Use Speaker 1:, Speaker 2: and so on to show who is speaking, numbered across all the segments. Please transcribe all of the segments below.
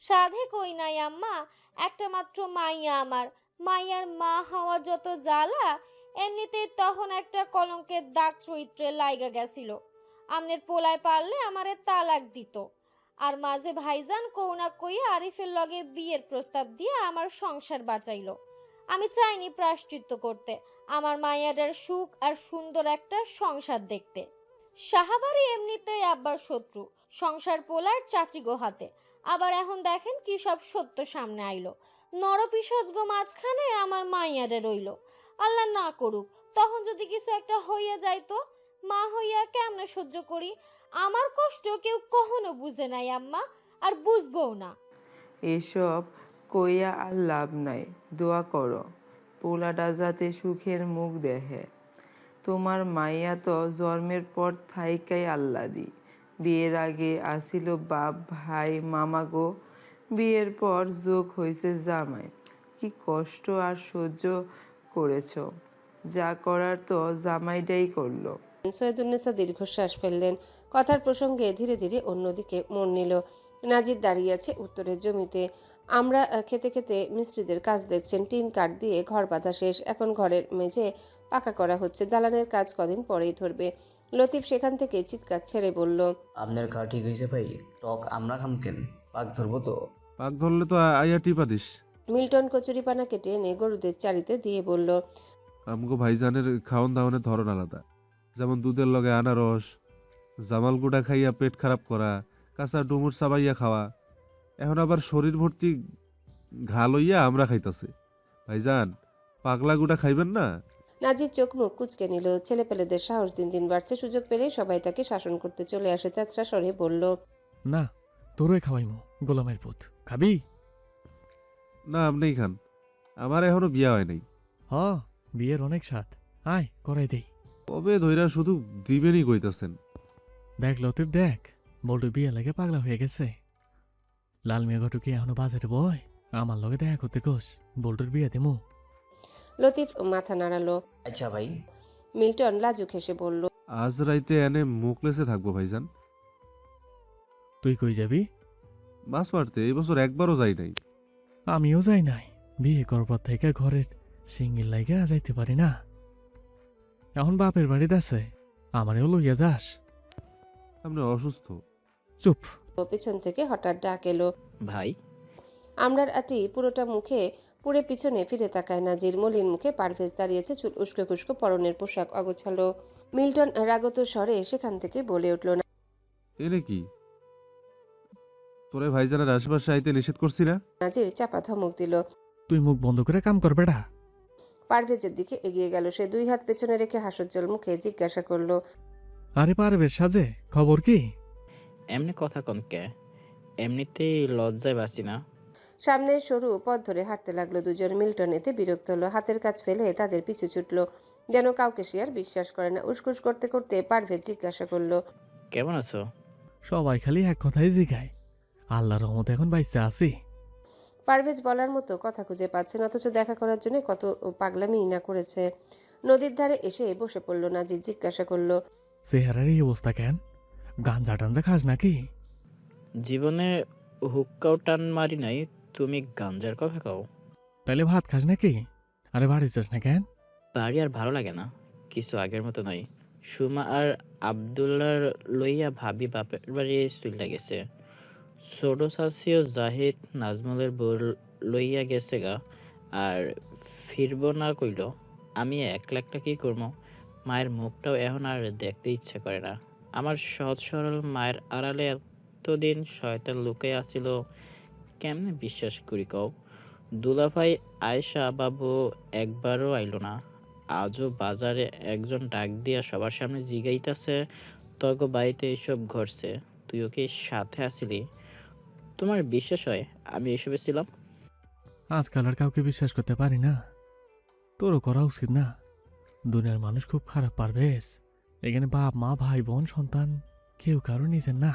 Speaker 1: সাধে কই নাই আম্মা, একটা মাত্র মাইয়া আমার। মাইয়ার মা হওয়া যত জ্বালা, এমনিতেই তখন একটা কলঙ্কের দাগ চরিত্রে লাইগা গেছিল। আমনের পোলায় পারলে আমারে তালাক দিত। আর মাঝে ভাইজান কৌনা কইয়া আরিফের লগে বিয়ের প্রস্তাব দিয়ে আমার সংসার বাঁচাইলো। আমি চাইনি প্রায়শ্চিত্ত করতে, আমার মাইয়াদের সুখ আর সুন্দর একটা সংসার দেখতে। সাহাবারি এমনিতেই আব্বার শত্রু, সংসার পোলার চাচি গো হাতে। আবার এখন দেখেন কি সব সত্য সামনে আইলো। নরপিশাচগো মাঝখানে আমার মাইয়ারে রইল। আল্লাহ না করুক তখন যদি কিছু একটা হইয়া যাইতো, মা হইয়া কেমনে সহ্য করি। আমার কষ্ট কেউ কখনো বুঝে নাই আম্মা, আর বুঝবও না।
Speaker 2: এসব কইয়া আর লাভ নাই, দোয়া করো পোলাটা যাতে সুখের মুখ দেখে। তোমার মাইয়া তো জন্মের পর থাইকাই আল্লাদি। বিয়ের আগে আসিল বাপ ভাই মামা গো, বিয়ের পর যোগ হয়েছে জামাই। কি কষ্ট আর সহ্য করেছ, যা করার তো জামাইটাই করলো।
Speaker 3: সৈয়দুন্নেসা দীর্ঘশ্বাস ফেললেন। কথার প্রসঙ্গে ধীরে ধীরে অন্যদিকে মন নিল। নাজির দাঁড়িয়ে আছে উত্তরের জমিতে। আমরা খেতে খেতে মিস্ত্রিদের কাজ দেখছেন। টিন কাঠ দিয়ে ঘর বাঁধা শেষ, এখন ঘরের মেঝে পাকা করা হচ্ছে। দালানের কাজ কদিন পরেই ধরবে। লতিফ সেখান থেকে চিৎকার ছেড়ে বলল,
Speaker 4: আপনার খাওয়া ঠিক হয়েছে ভাই? টক আমরা খাম কেন? পাক ধরবো তো?
Speaker 5: পাক ধরলে তো আইয়া টিপা দিস।
Speaker 3: মিল্টন কচুরিপানা কেটে এনে গরুদের চারিতে দিয়ে বলল,
Speaker 5: আমগো ভাইজানের খাওন দাওয়ানের ধরন আলাদা। যেমন দুধের লগে আনারস, জামাল গুড়া খাইয়া পেট খারাপ করা, কাঁচা ডুমুর চাবাইয়া খাওয়া, এখন আবার শরীর ভর্তি ঘা লইয়া আমরা খাইতাছি। ভাইজান, পাগলা গুড়া খাইবেন না?
Speaker 3: নাজির চোখ মুখ কুচকে নিল। ছেলেপেলেদের সাহস দিন দিন বাড়ছে। সুযোগ পেলেই সবাই তাকে শাসন করতে চলে আসে। তেতরা স্বরে বলল,
Speaker 6: না, তোরই খাওয়াইমু, গোলামের পুত। খাবি?
Speaker 5: না, আপনিই খান, আমার এখনো বিয়া হয় নাই।
Speaker 6: হ, বিয়ের অনেক স্বাদ। আয় করাই দেই।
Speaker 5: কবে ধইরা শুধু দিবেনই কইতাছেন।
Speaker 6: দেখ লতিফ দেখ, বল্টু বিয়ে লেগে পাগলা হয়ে গেছে। লাল মিয়া ঘটু কি এখনো বাজারে বয়? আমার লগে দেখা করতে কোস, বল্টুর বিয়ে দেমু।
Speaker 3: লতিফ মাথা নাড়ালো।
Speaker 4: আচ্ছা ভাই।
Speaker 3: মিল্টন লাজুক হেসে বলল,
Speaker 5: আজ রাইতে এনে মুখলেসে থাকবো ভাইজান।
Speaker 6: তুই কই যাবি?
Speaker 5: মাছ মারতে এই বছর একবারও যাই নাই।
Speaker 6: আমিও যাই নাই। বিয়ে করবার থেকে ঘরের সিঙ্গিল লাইগা যাইতে পারি না। এখন বাপের বাড়িতে আছে, আমারেও লইয়া যাস।
Speaker 5: আপনি অসুস্থ।
Speaker 6: চুপ।
Speaker 3: পেছন থেকে হঠাৎ ডাক এলো।
Speaker 4: ভাই।
Speaker 3: আমরার আটি পুরোটা মুখে পুড়ে পিছনে ফিরে তাকায় নাজির। মলিন মুখে পারভেজ দাঁড়িয়েছে, চুল উস্কো খুস্কো, পরনের পোশাক অগোছালো। মিল্টন রাগত স্বরে সেখান থেকে বলে উঠল,
Speaker 5: এনে কি তোরে ভাইজানের আশেপাশে আইতে নিষেধ করছি না?
Speaker 3: নাজির চাপা ধমক দিল।
Speaker 6: তুই মুখ বন্ধ করে কাম কর বেটা।
Speaker 3: পারভেজের দিকে এগিয়ে গেল। সে দুই হাত পেছনে রেখে হাসজ্জ্বল মুখে জিজ্ঞাসা করলো,
Speaker 6: আরে পারবে সাজে, খবর কি?
Speaker 7: এমনি কথা কন কে? এমনিতেই লজ্জায় বাসি না।
Speaker 3: সামনের সরু পথ ধরে হাঁটতে লাগলো দুজন। মিল্টন এতে বিরক্ত হলো, হাতের কাজ ফেলে তাদের পিছু ছুটলো। যেন কাউকে সে আর বিশ্বাস করে না। উসকুস করতে করতে পারভেজ জিজ্ঞাসা করলো,
Speaker 7: কেমন আছো?
Speaker 6: সবাই খালি এক কথাই জিগায়, আল্লাহর রহমতে এখন বাইসে আছি।
Speaker 3: পারভেজ বলার মতো কথা খুঁজে পাচ্ছে না, অথচ দেখা করার জন্য কত পাগলামি না করেছে। নদীর ধারে এসে বসে পড়লো নাজির। জিজ্ঞাসা করলো,
Speaker 6: চেহারার এই অবস্থা কেন? গাঞ্জা টাঞ্জা খাস নাকি?
Speaker 7: জীবনে হুক্কাও টান মারি নাই, তুমি গাঞ্জার কথা কও?
Speaker 6: তাইলে ভাত খাস নাকি? আরে বাড়ি যাস না কেন?
Speaker 7: বাড়ি আর ভালো লাগে না, কিছু আগের মতো নয়। সুমা আর আবদুল্লার লইয়া ভাবি বাপের বাড়ি চইলা গেছে। ছোট চাচিও জাহিদ নাজমুলের বউ লইয়া গেছে গা, আর ফিরব না কইল। আমি একলা একটা কি করবো? মায়ের মুখটাও এখন আর দেখতে ইচ্ছে করে না। আমার সহজ সরল মায়ের আড়ালে এতদিন শয়তান লুকাই আছিল, কেমনে বিশ্বাস করি কও? দুলাভাই আয়েশা বাবু একবারও আইল না। আজও বাজারে একজন ডাক দিয়া সবার সামনে জিগাইতাছে, তগ বাড়িতে এইসব ঘটছে, তুইও কি সাথে আসিলি? তোমার বিশ্বাস হয় আমি এসবে ছিলাম?
Speaker 6: আজকাল আর কাউকে বিশ্বাস করতে পারি না। তোরও করা উচিত না। দুনিয়ার মানুষ খুব খারাপ পারবেশ। এখানে বাপ মা ভাই বোন সন্তান কেউ কারো নিজের না।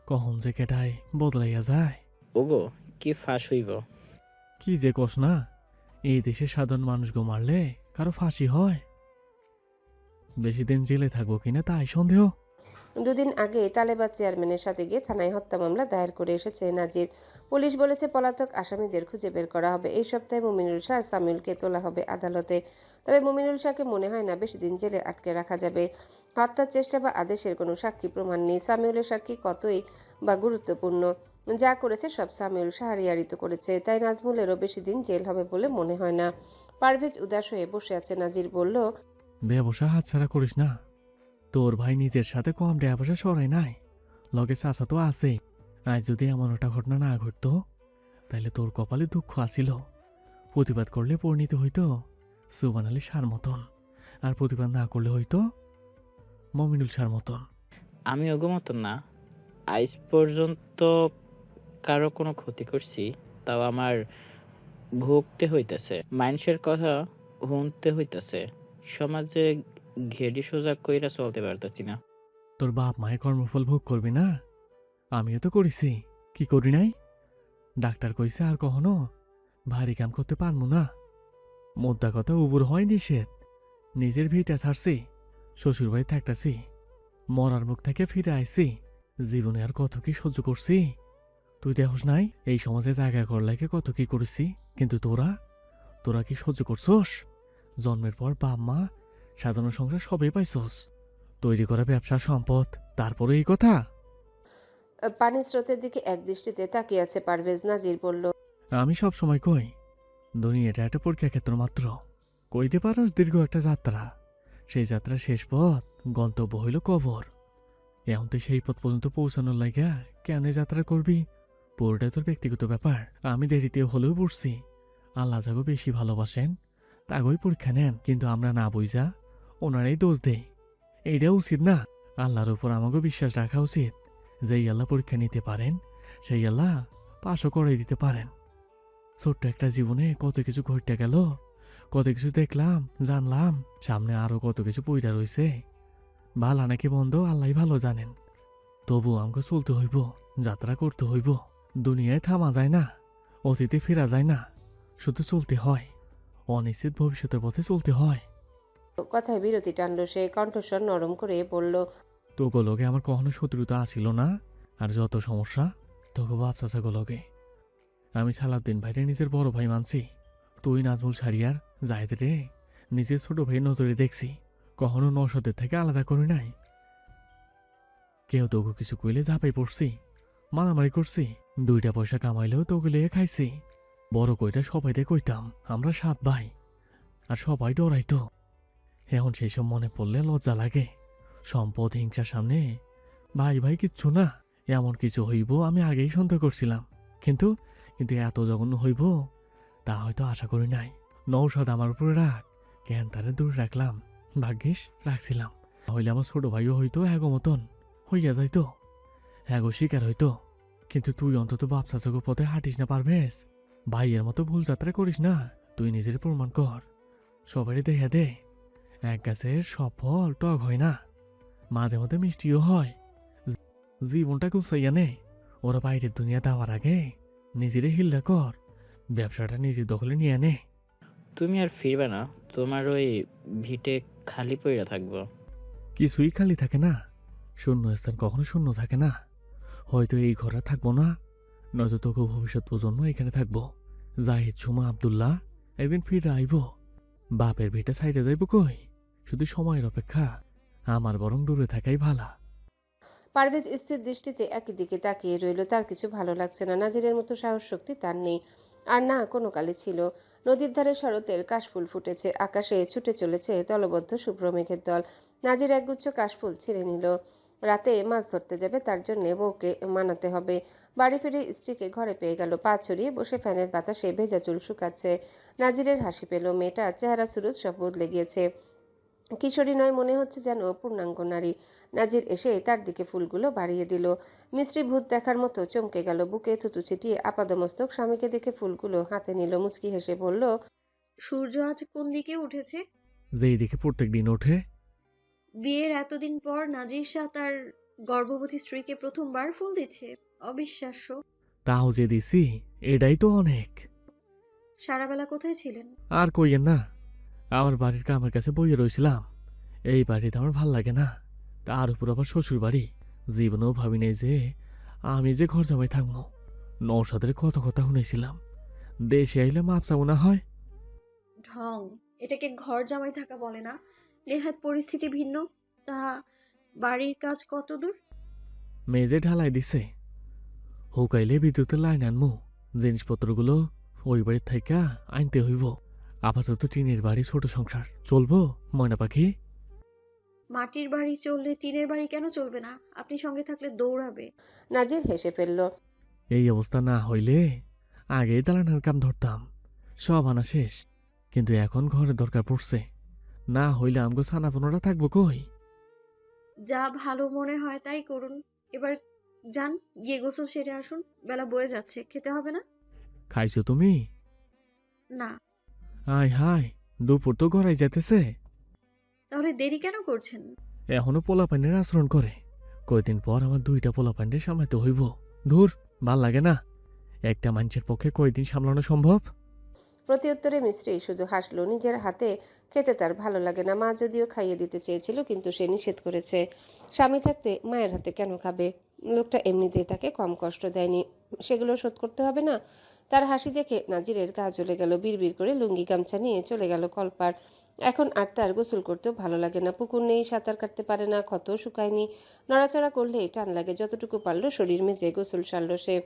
Speaker 6: কখন যে কেটায় বদলাইয়া যায়।
Speaker 7: ওগো কি ফাঁস হইব?
Speaker 6: কি যে কস না, এই দেশে সাধারণ মানুষ গো মারলে কারো ফাঁসি হয়? বেশি দিন জেলে থাকবো কিনা তাই সন্দেহ।
Speaker 3: দুদিন আগে তালেবাদ চেয়ারম্যানের সাথে গিয়ে থানায় হত্যা মামলা দায়ের করে এসেছে নাজির। পুলিশ বলেছে পলাতক আসামিদের খুঁজে বের করা হবে। এই সপ্তাহে মুমিনুল শাহ আর সামিউলকে তোলা হবে আদালতে। তবে মুমিনুল শাহকে মনে হয় না বেশি দিন জেলে আটকে রাখা যাবে। হত্যার চেষ্টা বা আদেশের কোনো সাক্ষী প্রমাণ নেই। সামিউলের সাক্ষী কতই বা গুরুত্বপূর্ণ, যা করেছে সব সামিউল শাহরিয়ারিত করেছে। তাই নাজমুলেরও বেশি দিন জেল হবে বলে মনে হয় না। পারভেজ উদাস হয়ে বসে আছে। নাজির বলল,
Speaker 6: ব্যবসা হাতছাড়া করিস না। তোর ভাই নিজের সাথে কম ব্যবসা সরাই নাই, লগে চাচা তো আছেই। আজ যদি এমন একটা ঘটনা না ঘটতো তাহলে তোর কপালে দুঃখ আসিল। প্রতিবাদ করলে পরিণত হইতো সুবান আলী সার মতন, আর প্রতিবাদ না করলে হইতো মমিনুল সার মতন।
Speaker 7: আমি অগমত না, আজ পর্যন্ত কারো কোনো ক্ষতি করছি, তাও আমার ভুগতে হইতেছে, মানুষের কথা শুনতে হইতেছে, সমাজে ঘেড়ি সোজা কইরা চলতে পারতেছি না।
Speaker 6: তোর বাপ মায়ের কর্মফল ভোগ করবি না? আমিও তো করেছি, কি করি নাই? ডাক্তার কইছে আর কখনো ভারী কাম করতে পারবো না। মোদ্দা কথা উবুর হয় নিষেধ। নিজের ভিটা ছাড়ছি, শ্বশুর বাড়ি থাকতাছি, মরার মুখ থেকে ফিরে আইছি। জীবনে আর কত কি সহ্য করছি তুই দেখোস নাই? এই সমাজে জায়গা কর লাগে কত কি করেছি, কিন্তু তোরা কি সহ্য করছস? জন্মের পর বাপ মা সাজানো সংসার সবই পাইছস, তৈরি করা ব্যবসার সম্পদ, তারপরে এই কথা?
Speaker 3: পানির স্রোতের দিকে এক দৃষ্টিতে তাকিয়ে আছে পারভেজ। নাজির বলল,
Speaker 6: আমি সব সময় কই দুনিয়াটা একটা পরীক্ষা ক্ষেত্র মাত্র। কইতে পারস দীর্ঘ একটা যাত্রা, সেই যাত্রার শেষ পথ গন্তব্য হইল কবর। এখন তো সেই পথ পর্যন্ত পৌঁছানোর লাগা কেন যাত্রা করবি? পুরোটা তোর ব্যক্তিগত ব্যাপার। আমি দেরিতে হলেও পড়ছি। আল্লাহ যাগো বেশি ভালোবাসেন তাগোই পরীক্ষা নেন, কিন্তু আমরা না বুঝা ওনারাই দোষ দেই। এইটা উচিত না। আল্লাহর উপর আমাকে বিশ্বাস রাখা উচিত। যেই আল্লাহ পরীক্ষা নিতে পারেন সেই আল্লাহ পাশও করে দিতে পারেন। ছোট্ট একটা জীবনে কত কিছু ঘটতে গেল, কত কিছু দেখলাম জানলাম, সামনে আরো কত কিছু পইরা রয়েছে। ভালা নাকি বন্ধ আল্লাহ ভালো জানেন। তবু আমাকে চলতে হইব, যাত্রা করতে হইব। দুনিয়ায় থামা যায় না, অতীতে ফেরা যায় না, শুধু চলতে হয়। অনিশ্চিত ভবিষ্যতের পথে চলতে হয়।
Speaker 3: কথায় বিরতি টানল সে। কণ্ঠস্বর নরম করে বলল,
Speaker 6: তোগুলোকে আমার কখনো শত্রুতা আসিল না, আর যত সমস্যা তোকে বাপ চাচাগুলোকে। আমি সালাউদ্দিন ভাইরে নিজের বড় ভাই মানছি। তুই নাজমুল সারিয়ার জাহেদ রে নিজের ছোট ভাই নজরে দেখছি, কখনো নশদের থেকে আলাদা করি নাই। কেউ তোকে কিছু কইলে ঝাঁপাই পড়ছি, মারামারি করছি, 2টা পয়সা কামাইলেও তোকে লেগে খাইছি। বড় কইটা সবাইরে কইতাম আমরা 7 ভাই, আর সবাই ডরাইতো। এখন সেই সব মনে পড়লে লজ্জা লাগে। সম্পদ হিংসার সামনে ভাই ভাই কিচ্ছু না। এমন কিছু হইব আমি আগেই সন্দেহ করছিলাম, কিন্তু এত জঘন্য হইব তা হয়তো আশা করি নাই। নৌসাদ আমার উপরে রাখ, কেন তারে দূর রাখলাম? ভাগ্যিস রাখছিলাম, হইলে আমার ছোট ভাইও হইতো হ্যাগো মতন হইয়া যাইতো, হ্যাগো শিকার হইতো। কিন্তু তুই অন্তত বাপ চাচাগো পথে হাঁটিস না পারভেজ। ভাইয়ের মতো ভুল যাত্রা করিস না। তুই নিজের প্রমাণ কর, সবারই দেখে দে এক গাছের সব ফল টক হয় না, মাঝে মধ্যে মিষ্টিও হয়। জীবনটা গুছাইয়া নে। ওরা বাইরের দুনিয়া দেওয়ার আগে নিজেরে হিল্লা কর, ব্যবসাটা নিজের দখলে নিয়ে নে।
Speaker 7: তুমি আর ফিরবে না, তোমার ওই ভিটে খালি পইরা থাকবো।
Speaker 6: কিছুই খালি থাকে না, শূন্য স্থান কখনো শূন্য থাকে না। হয়তো এই ঘরে থাকবো না, নয়তো তোকে ভবিষ্যৎ প্রজন্ম এখানে থাকবো। জাহিদ সুমা আব্দুল্লাহ একদিন ফিরে আইব। বাপের ভিটা সাইডে যাইব কই? শুধু সময়ের অপেক্ষা। আমার বরং দূরে থাকাই ভালা।
Speaker 3: পারভেজ স্থির দৃষ্টিতে একই দিকে তাকিয়ে রইল। তার কিছু ভালো লাগছে না। নাজিরের মতো সাহস শক্তি তার নেই, আর না কোনো কালে ছিল। নদীর ধারে শরতের কাশফুল ফুটেছে, আকাশে ছুটে চলেছে দলবদ্ধ শুভ্র মেঘের দল। নাজির একগুচ্ছ কাশফুল ছিঁড়ে নিল। রাতে মাছ ধরতে যাবে, তার জন্য বউকে মানাতে হবে। বাড়ি ফিরে স্ত্রীকে ঘরে পেয়ে গেল। পা ছড়িয়ে বসে ফ্যানের বাতাসে ভেজা চুল শুকাচ্ছে। নাজিরের হাসি পেল। মেয়েটা চেহারা সুরত সব বদলে গিয়েছে। কিশোরী নয়, মনে হচ্ছে যেন পূর্ণাঙ্গ নারী। নাজির এসে তার দিকে ফুলগুলো বাড়িয়ে দিল। মিস্ত্রি ভূত দেখার মতো চমকে গেল। বুকে থুতু ছিটিয়ে আপাদমস্তক স্বামীকে দেখে ফুলগুলো হাতে নিল। মুচকি হেসে বলল,
Speaker 8: সূর্য আজ কোন দিকে উঠেছে?
Speaker 6: যেই দিকে প্রত্যেক দিন ওঠে।
Speaker 8: বিয়ের এতদিন পর নাজির শাহ তার গর্ভবতী স্ত্রীকে প্রথমবার ফুল দিচ্ছে, অবিশ্বাস্য।
Speaker 6: তাও যে দিছি এটাই তো অনেক।
Speaker 8: সারাবেলা কোথায় ছিলেন?
Speaker 6: আর কইয়েন না, আমার বাড়ির কামের কাছে বইয়ে রয়েছিলাম। এই বাড়িতে আমার ভাল লাগে না, তার উপর আবার শ্বশুর বাড়ি। জীবনেও ভাবি নাই যে আমি যে ঘর জামাই থাকবো। নৌসাদের কত কথা শুনেছিলাম, দেশে আইলে মাপ চাবো না হয়।
Speaker 8: ঢং, এটাকে ঘর জামাই থাকা বলে না। নেহাত পরিস্থিতি ভিন্ন। তা বাড়ির কাজ কত দূর?
Speaker 6: মেজে ঢালাই দিছে, হুকাইলে বিদ্যুতের লাইন আনমু। জিনিসপত্রগুলো ওই বাড়ির থাইকা আনতে হইব। আপাতত টিনের বাড়ি, ছোট সংসার চলবো ময়না পাখি।
Speaker 8: মাটির বাড়ি চললে টিনের বাড়ি কেন চলবে না? আপনি সঙ্গে থাকলে দৌড়াবে।
Speaker 3: নাজির হেসে ফেলল।
Speaker 6: এই অবস্থা না হইলে আগেই দালানের কাম ধরতাম, সব আনা শেষ। কিন্তু এখন ঘরে দরকার পড়ছে, না হইলে আমগো ছানাপনোরা থাকবো কই?
Speaker 8: যা ভালো মনে হয় তাই করুন। এবার যান, গিয়ে গোসল সেরে আসুন। বেলা বয়ে যাচ্ছে, খেতে হবে না?
Speaker 6: খাইছো তুমি?
Speaker 8: না।
Speaker 6: আয় হায়, দুপুর তো গড়াই যেতেছে।
Speaker 8: তাহলে দেরি কেন করছেন?
Speaker 6: এখনো পোলাপাইনের আচরণ করে। কয়দিন পর আমার 2টা পোলাপাইনের সামলাতে হইব। ধুর, ভাল লাগে না। একটা মানুষের পক্ষে কয়দিন সামলানো সম্ভব?
Speaker 3: প্রত্যুত্তরে মিস্ত্রি শুধু হাসলো। নিজের হাতে খেতে তার ভালো লাগে না। মা যদিও খাইয়ে দিতে চেয়েছিল, কিন্তু সে নিষেধ করেছে। স্বামী থাকতে মায়ের হাতে কেন খাবে? লোকটা এমনিতেই তাকে কম কষ্ট দেয়নি, সেগুলো শোধ করতে হবে না? তার হাসি দেখে নাজিরের গা জ্বলে গেল। বিড়বিড় করে লুঙ্গি গামছা নিয়ে চলে গেল কলপার। এখন আর তার গোসল করতেও ভালো লাগে না। পুকুর নেই, সাঁতার কাটতে পারে না, ক্ষতও শুকায়নি। নড়াচড়া করলেই টান লাগে। যতটুকু পারল শরীর মেজে গোসল সারল সে।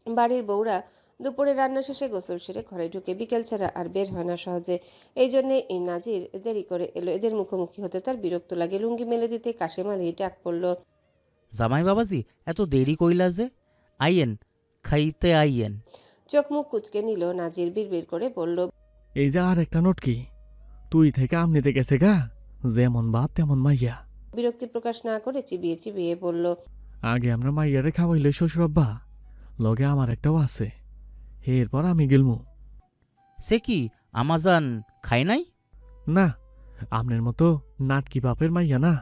Speaker 3: বাড়ির বউরা দুপুরে রান্না শেষে গোসল সেরে ঘরে ঢুকে, বিকেল ছাড়া আর বের হয় না সহজে। এই জন্যে এই নাজির দেরি করে এলো। এদের মুখোমুখি হতে তার বিরক্ত লাগে। লুঙ্গি মেলে দিতে কাশেম আলী ডাক পড়ল।
Speaker 9: জামাই বাবাজি, এত দেরি কইলা যে? আইয়েন, খাইতে আইয়েন।
Speaker 3: চোখ মুখ কুচকে নিল নাজির। বিড়বিড় করে বলল,
Speaker 6: এই যে আর একটা নটকি, তুই থেকে আমনিতে গেছে গা, যেমন বাপ তেমন মাইয়া।
Speaker 3: বিরক্তি প্রকাশ না করে চিবিয়ে চিবিয়ে বলল,
Speaker 6: আগে আমরা মাইয়ারে খাওয়াইলে শ্বশুর আব্বা, লগে আমার একটাও আছে, এরপর আমি গেলমু।
Speaker 9: সে কি আমাজান খাই নাই?
Speaker 6: না, আপনার মতো নাটকি বাপের মাইয়া না।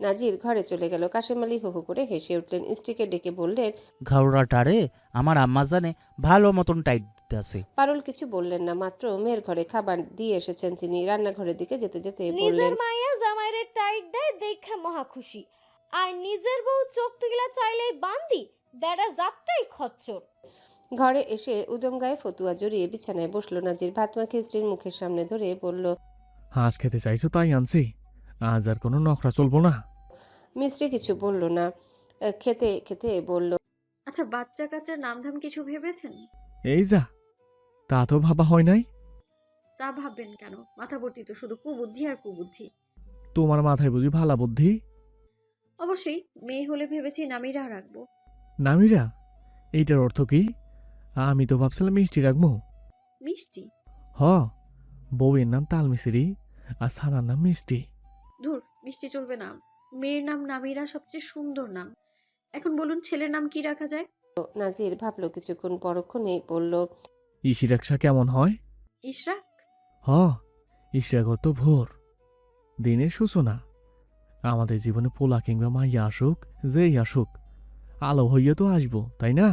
Speaker 3: নাজির ঘরে চলে গেল। কাশেম আলী হু হু করে হেসে উঠলেন। স্ত্রীকে ডেকে বললেন,
Speaker 9: ঘাওড়াটারে আমার আম্মাজানে ভালো মতন টাইট দিতেছে।
Speaker 3: পারুল কিছু বললেন না, মাত্র মেয়ের ঘরে খাবার দিয়ে এসেছেন তিনি। রান্নাঘরের দিকে যেতে যেতে
Speaker 1: নিজের
Speaker 3: বললেন,
Speaker 1: মাইয়া জামাইরে টাইট দেয় দেখে মহা খুশি, আর নিজের বউ চোখ তুগিলা চাইলেই বান্দি, বেড়া জাতটাই খচ্চর।
Speaker 3: ঘরে এসে উদম গায়ে ফতুয়া জড়িয়ে বিছানায় বসলো নাজির। ভাত মাখে স্ত্রীর মুখের সামনে ধরে বলল,
Speaker 6: হাঁস খেতে চাইছো তাই আনছি, আজ আর কোনো নখরা চলবো না।
Speaker 3: মিস্ত্রি কিছু বলল না। খেতে খেতে বলল,
Speaker 8: আচ্ছা, বাচ্চা কাচ্চার নামধাম কিছু ভেবেছেন?
Speaker 6: এই যা, তা তো ভাবা হয় নাই।
Speaker 8: তা ভাববেন কেন? মাথা ভর্তি তো শুধু কুবুদ্ধি আর কুবুদ্ধি।
Speaker 6: তোমার মাথায় বুঝি ভালা বুদ্ধি?
Speaker 8: অবশ্যই, মেয়ে হলে ভেবেছি নামিরা রাখবো।
Speaker 6: নামিরা? এইটার অর্থ কি? আমি তো ভাবছিলাম মিষ্টি রাখবো।
Speaker 8: মিষ্টি?
Speaker 6: হ, বউয়ের নাম তালমিসিরি আর সানার নাম মিষ্টি।
Speaker 8: ধুর, মিষ্টি চলবে না। মেয়ের নাম নামিরা সবচেয়ে সুন্দর নাম। এখন বলুন, ছেলের নাম কি রাখা যায়?
Speaker 3: নাজির ভাবলো কিছুক্ষণ, পরক্ষণেই বলল,
Speaker 6: ইশিরাকশা কেমন হয়?
Speaker 8: ইশরাক?
Speaker 6: হ, ইশরাকর তো ভোর, দিনের সূচনা। আমাদের জীবনে পোলা কিংবা মাইয়া আসুক, যেই আসুক, আলো হইয়া তো আসবো, তাই না?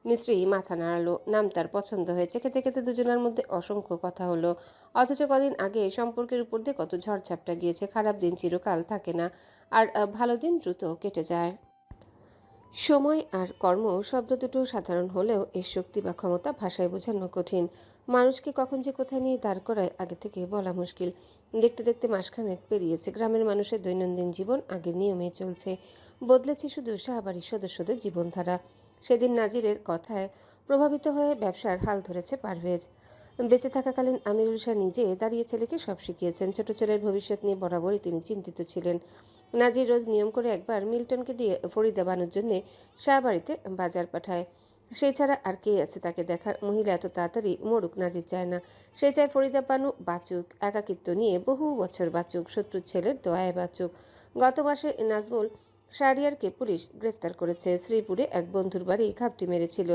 Speaker 3: মিস্ত্রি মাথা নাড়ালো। নাম তার পছন্দ হয়েছে। খেতে খেতে দুজনের মধ্যে অসংখ্য কথা হলো। অথচ কদিন আগে সম্পর্কের উপর দিয়ে কত ঝড়ঝাপটা গিয়েছে। খারাপ দিন চিরকাল থাকে না, আর ভালো দিন দ্রুত কেটে যায়। সময় আর কর্ম শব্দ দুটো সাধারণ হলেও এর শক্তি বা ক্ষমতা ভাষায় বোঝানো কঠিন। মানুষকে কখন যে কোথায় নিয়ে দাঁড় করায় আগে থেকে বলা মুশকিল। দেখতে দেখতে মাসখানেক পেরিয়েছে। গ্রামের মানুষের দৈনন্দিন জীবন আগের নিয়মে চলছে। বদলেছে শুধু শাহবাড়ির সদস্যদের জীবনধারা। সেদিন নাজিরের কথায় প্রভাবিত হয়ে ব্যবসার হাল ধরেছে পারভেজ। বেঁচে থাকাকালীন আমিরুল শাহ নিজে দাঁড়িয়ে ছেলেকে সব শিখিয়েছেন। ছোট ছেলের ভবিষ্যৎ নিয়ে বরাবরই তিনি চিন্তিত ছিলেন। নাজির রোজ নিয়ম করে একবার মিল্টনকে দিয়ে ফরিদা বানুর জন্য শাহবাড়িতে বাজার পাঠায়। সে ছাড়া আর কে আছে তাকে দেখার? মহিলা এত তাড়াতাড়ি মরুক নাজির চায় না। সে চায় ফরিদা বানু বাঁচুক, একাকিত্ব নিয়ে বহু বছর বাঁচুক, শত্রুর ছেলের দয়ায় বাঁচুক। গত মাসে নাজমুল শাহরিয়ারকে পুলিশ গ্রেফতার করেছে। শ্রীপুরে এক বন্ধুর বাড়ি ঘাপটি মেরেছিল।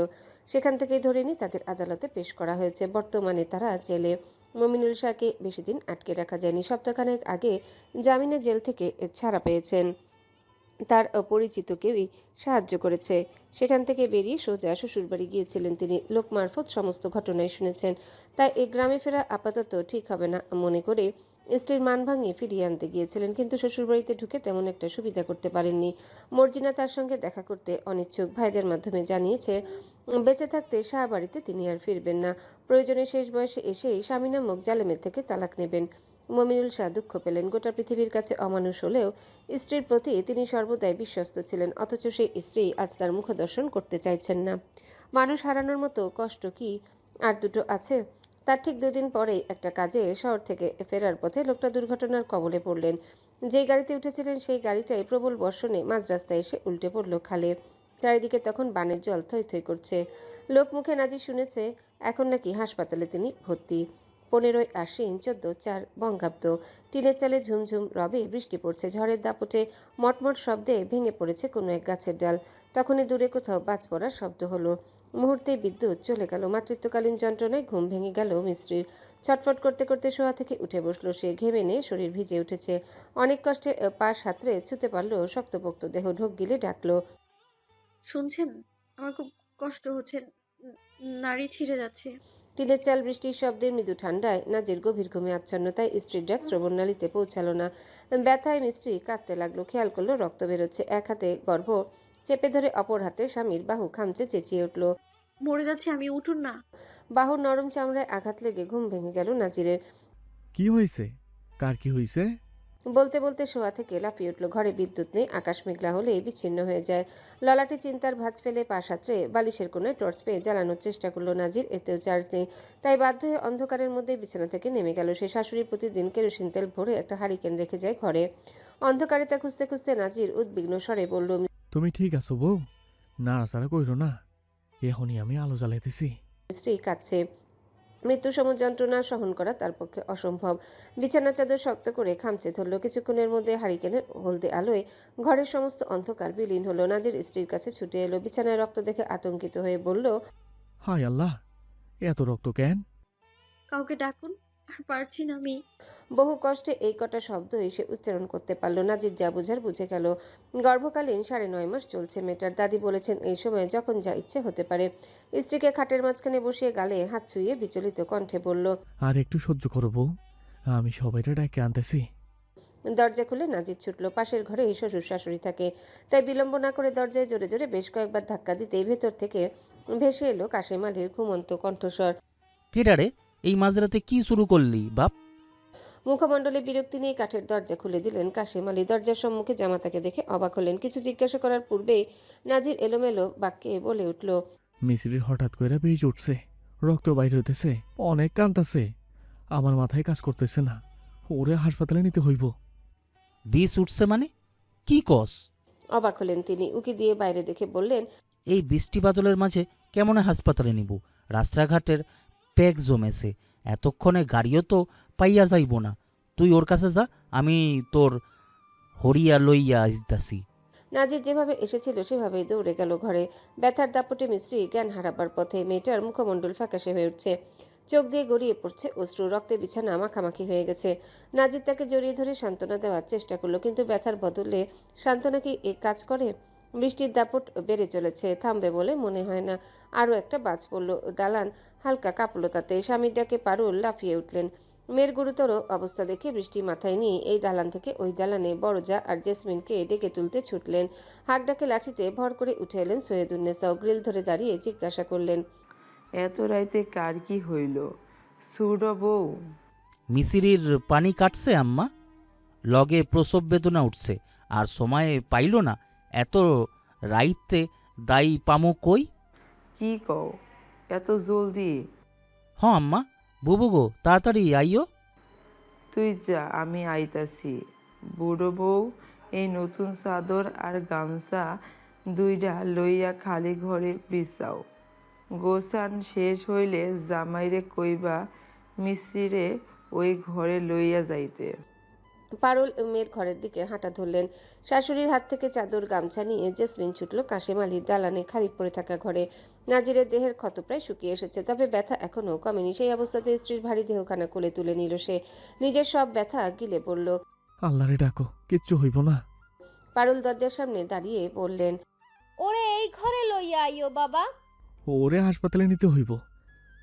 Speaker 3: সেখান থেকেই ধরে নিয়ে তাদের আদালতে পেশ করা হয়েছে। বর্তমানে তারা জেলে। মমিনুল শাহকে বেশি দিন আটকে রাখা যায়নি। সপ্তাহখানেক আগে জামিনে জেল থেকে ছাড়া পেয়েছেন। তার পরিচিত কেউই সাহায্য করেছে। সেখান থেকে বেরিয়ে সোজা শ্বশুরবাড়ি গিয়েছিলেন তিনি। লোক মারফত সমস্ত ঘটনাই শুনেছেন। তাই এই গ্রামে ফেরা আপাতত ঠিক হবে না মনে করে স্ত্রীর মান ভাঙিয়ে ফিরিয়ে আনতে গিয়েছিলেন, কিন্তু শ্বশুরবাড়িতে ঢুকে তেমন একটা সুবিধা করতে পারেননি। মর্জিনা তার সঙ্গে দেখা করতে অনিচ্ছুক। ভাইদের মাধ্যমে জানিয়েছে বেঁচে থাকতে শাহবাড়িতে তিনি আর ফিরবেন না। প্রয়োজনে শেষ বয়সে এসেই স্বামী নামক জালেমের থেকে তালাক নেবেন। মমিনুল শাহ দুঃখ পেলেন। গোটা পৃথিবীর কাছে অমানুষ হলেও স্ত্রীর প্রতি তিনি সর্বদাই বিশ্বস্ত ছিলেন, অথচ সেই স্ত্রী আজ তার মুখদর্শন করতে চাইছেন না। মানুষ হারানোর মতো কষ্ট কি আর দুটো আছে? তার ঠিক 2 দিন পরেই একটা কাজে শহর থেকে ফেরার পথে লোকটা দুর্ঘটনার কবলে পড়লেন। যেই গাড়িতে উঠেছিলেন সেই গাড়িটাই প্রবল বর্ষণে মাঝ রাস্তায় এসে উল্টে পড়ল খালে। চারিদিকে তখন বানের জল থই থই করছে। লোক মুখে নাজি শুনেছে এখন নাকি হাসপাতালে তিনি ভর্তি। 15ই আশ্বিন 14/4 বঙ্গাব্দ। টিনের চালে ঝুমঝুম রবে বৃষ্টি পড়ছে। ঝড়ের দাপটে মটমট শব্দে ভেঙে পড়েছে কোনো এক গাছের ডাল। তখনই দূরে কোথাও বাজ পড়ার শব্দ হলো। মুহূর্তেই বিদ্যুৎ চলে গেল। মাতৃত্বকালীন যন্ত্রণায় ঘুম ভেঙে গেল মিস্ত্রির। ছটফট করতে করতে শোয়া থেকে উঠে বসলো সে। ঘেমে নিয়ে শরীর ভিজে উঠেছে। অনেক কষ্টে পা সাঁতরে ছুতে পারলো শক্তপোক্ত দেহ। ঢোক গিলে ডাকলো,
Speaker 8: শুনছেন? আমার খুব কষ্ট হচ্ছে, নাড়ি ছিঁড়ে যাচ্ছে।
Speaker 3: টিনের চাল বৃষ্টির শব্দের মৃদু ঠান্ডায় নাজির গভীর ঘুমে আচ্ছন্ন। তাই স্ত্রীর ডাক শ্রবণনালীতে পৌঁছালো না। ব্যথায় মিস্ত্রি কাঁদতে লাগলো। খেয়াল করলো রক্ত বেরোচ্ছে। এক হাতে গর্ভ চেপে ধরে অপর হাতে স্বামীর বাহু খামচে চেঁচিয়ে উঠল,
Speaker 8: মরে যাচ্ছে আমি, উঠুন না।
Speaker 3: বাহুর নরম চামড়ায় আঘাত লেগে ঘুম ভেঙে গেল নাজিরের।
Speaker 6: কি হয়েছে? কার কি হয়েছে?
Speaker 3: বলতে বলতে শোয়া থেকে লাফিয়ে উঠল। ঘরে বিদ্যুৎ নেই। আকাশ মেঘলা হলেই বিচ্ছিন্ন হয়ে যায়। ললাটে চিন্তার ভাঁজ ফেলে পা সাঁতরে বালিশের কোণায় টর্চ পেয়ে জ্বালানোর চেষ্টা করলো নাজির। এতেও চার্জ নেই। তাই বাধ্য হয়ে অন্ধকারের মধ্যে বিছানা থেকে নেমে গেল সে। শাশুড়ি প্রতিদিন কেরোসিন তেল ভরে একটা হারিকেন রেখে যায় ঘরে। অন্ধকারে তা খুঁজতে খুঁজতে নাজির উদ্বিগ্ন স্বরে বলল,
Speaker 6: তুমি ঠিক আছো বউ? নাড়াচাড়া কইরো না, এখনই আমি আলো জ্বালাইতেছি।
Speaker 3: স্ত্রী কাঁদছে। মৃত্যুসম যন্ত্রণা সহন করা তার পক্ষে অসম্ভব। বিছানার চাদর শক্ত করে খামচে ধরল। কিছুক্ষণের মধ্যে হারিকেনের হলদে আলোয় ঘরের সমস্ত অন্ধকার বিলীন হলো। নাজির স্ত্রীর কাছে ছুটে এলো। বিছানায় রক্ত দেখে আতঙ্কিত হয়ে বলল,
Speaker 6: হায় আল্লাহ, এত রক্ত কেন?
Speaker 8: কাউকে ডাকুন, আর পারছি না আমি।
Speaker 3: বহু কষ্টে এই কটা শব্দ এসে উচ্চারণ করতে পারল। নাজির যা বুঝার বুঝে গেল। গর্ভকালীন 9.5 মাস চলছে মেয়েটার। দাদি বলেছেন এই সময় যখন যা ইচ্ছে হতে পারে। স্ত্রীকে খাটের মাঝখানে বসিয়ে গালে হাত ছুঁয়ে বিচলিত কণ্ঠে বলল,
Speaker 6: আর একটু সহ্য করো বউ, আমি সবাইটা ডাকে আনতেছি।
Speaker 3: দরজা খুলে নাজির ছুটল। পাশের ঘরে শ্বশুর শাশুড়ি থাকে, তাই বিলম্ব না করে দরজায় জোরে জোরে বেশ কয়েকবার ধাক্কা দিতেই ভেতর থেকে ভেসে এলো কাশেম আলীর ঘুমন্ত কণ্ঠস্বর।
Speaker 9: কেডারে এই মাঝরাতে কি শুরু করলি বাপ?
Speaker 3: মুখমণ্ডলে বিরক্তি নিয়ে কাঠের দরজা খুলে দিলেন কাশেম আলী। দরজার সম্মুখে জামাতাকে দেখে অবাক হলেন। কিছু জিজ্ঞাসা করার পূর্বেই নাজির এলোমেলো বাক্যে বলে উঠল,
Speaker 6: মিস্ত্রির হঠাৎ করে বীজ উঠছে, রক্ত বাইরে হইতেছে, অনেক কান্তাছে, আমার মাথায় কাজ করতেছে না, ওরে হাসপাতালে নিতে হইব।
Speaker 9: বিষ উঠছে মানে কি কস?
Speaker 3: অবাক হলেন তিনি। উকি দিয়ে বাইরে দেখে বললেন,
Speaker 9: এই বৃষ্টি বাদলের মাঝে কেমনে হাসপাতালে নিব? রাস্তাঘাটের প্যাক জমেছে, এতক্ষণে গাড়িও তো পাইয়া যাইব না। তুই ওর কাছে যা, আমি তোর হরিয়া লইয়া আসতাছি।
Speaker 3: নাজির যেভাবে এসেছিল সেভাবেই দৌড়ে গেল ঘরে। ব্যথার দাপটে মিস্ত্রি জ্ঞান হারাবার পথে। মেয়েটার মুখমণ্ডল ফ্যাকাশে হয়ে উঠছে। চোখ দিয়ে গড়িয়ে পড়ছে অশ্রু। রক্তে বিছানা মাখামাখি হয়ে গেছে। নাজির তাকে জড়িয়ে ধরে সান্ত্বনা দেওয়ার চেষ্টা করলো, কিন্তু ব্যথার বদলে সান্ত্বনা কি এ কাজ করে? বৃষ্টির দাপট বেড়ে চলেছে, থামবে বলে মনে হয় না। আরও একটা বাজ পড়ল। দালান হালকা কাঁপল তাতে। স্বামীর ডাকে পারুল লাফিয়ে উঠলেন। মেয়ের গুরুতর অবস্থা দেখে বৃষ্টি মাথায় নিয়ে এই দালান থেকে ওই দালানে বড়জা আর জেসমিনকে ডেকে তুলতে ছুটলেন। হাক ডাকে লাঠিতে ভর করে উঠে এলেন সৈয়দুন্নেসাও। গ্রিল ধরে দাঁড়িয়ে জিজ্ঞাসা করলেন,
Speaker 2: এত রাইতে কার কি হইল? সুডো বউ?
Speaker 9: মিসিরির পানি কাটছে আম্মা, লগে প্রসব বেদনা উঠছে, আর সময় পাইল না। এত রাইতে দাই পামো কই?
Speaker 2: কি কও এত জলদি?
Speaker 9: হ আম্মা, বুবু গো তাড়াতাড়ি আইও।
Speaker 2: তুই যা, আমি আইতাছি। বুড়ো বউ এই নতুন চাদর আর গামছা দুইটা লইয়া খালি ঘরে বিছাও। গোসান শেষ হইলে জামাইরে কইবা মিস্ত্রিরে ওই ঘরে লইয়া যাইতে।
Speaker 3: পারুল মেয়ের ঘরের দিকে হাঁটা ধরলেন। শাশুড়ির হাত থেকে চাদর গামছা নিয়ে জেসমিন ছুটল কাশেম আলীর দালানে খালি পড়ে থাকা ঘরে। নাজিরের দেহের ক্ষত প্রায় শুকিয়ে এসেছে, তবে ব্যথা এখনও কমেনি। সেই অবস্থাতে স্ত্রীর ভারী দেহখানা কোলে তুলে নিল সে। নিজের সব ব্যথা গিলে পড়ল।
Speaker 6: আল্লাহরে ডাকো, কিচ্ছু হইব না।
Speaker 3: পারুল দরজার সামনে দাঁড়িয়ে বললেন,
Speaker 1: ওরে এই ঘরে লইয়া আইও বাবা।
Speaker 6: ওরে হাসপাতালে নিতে হইব,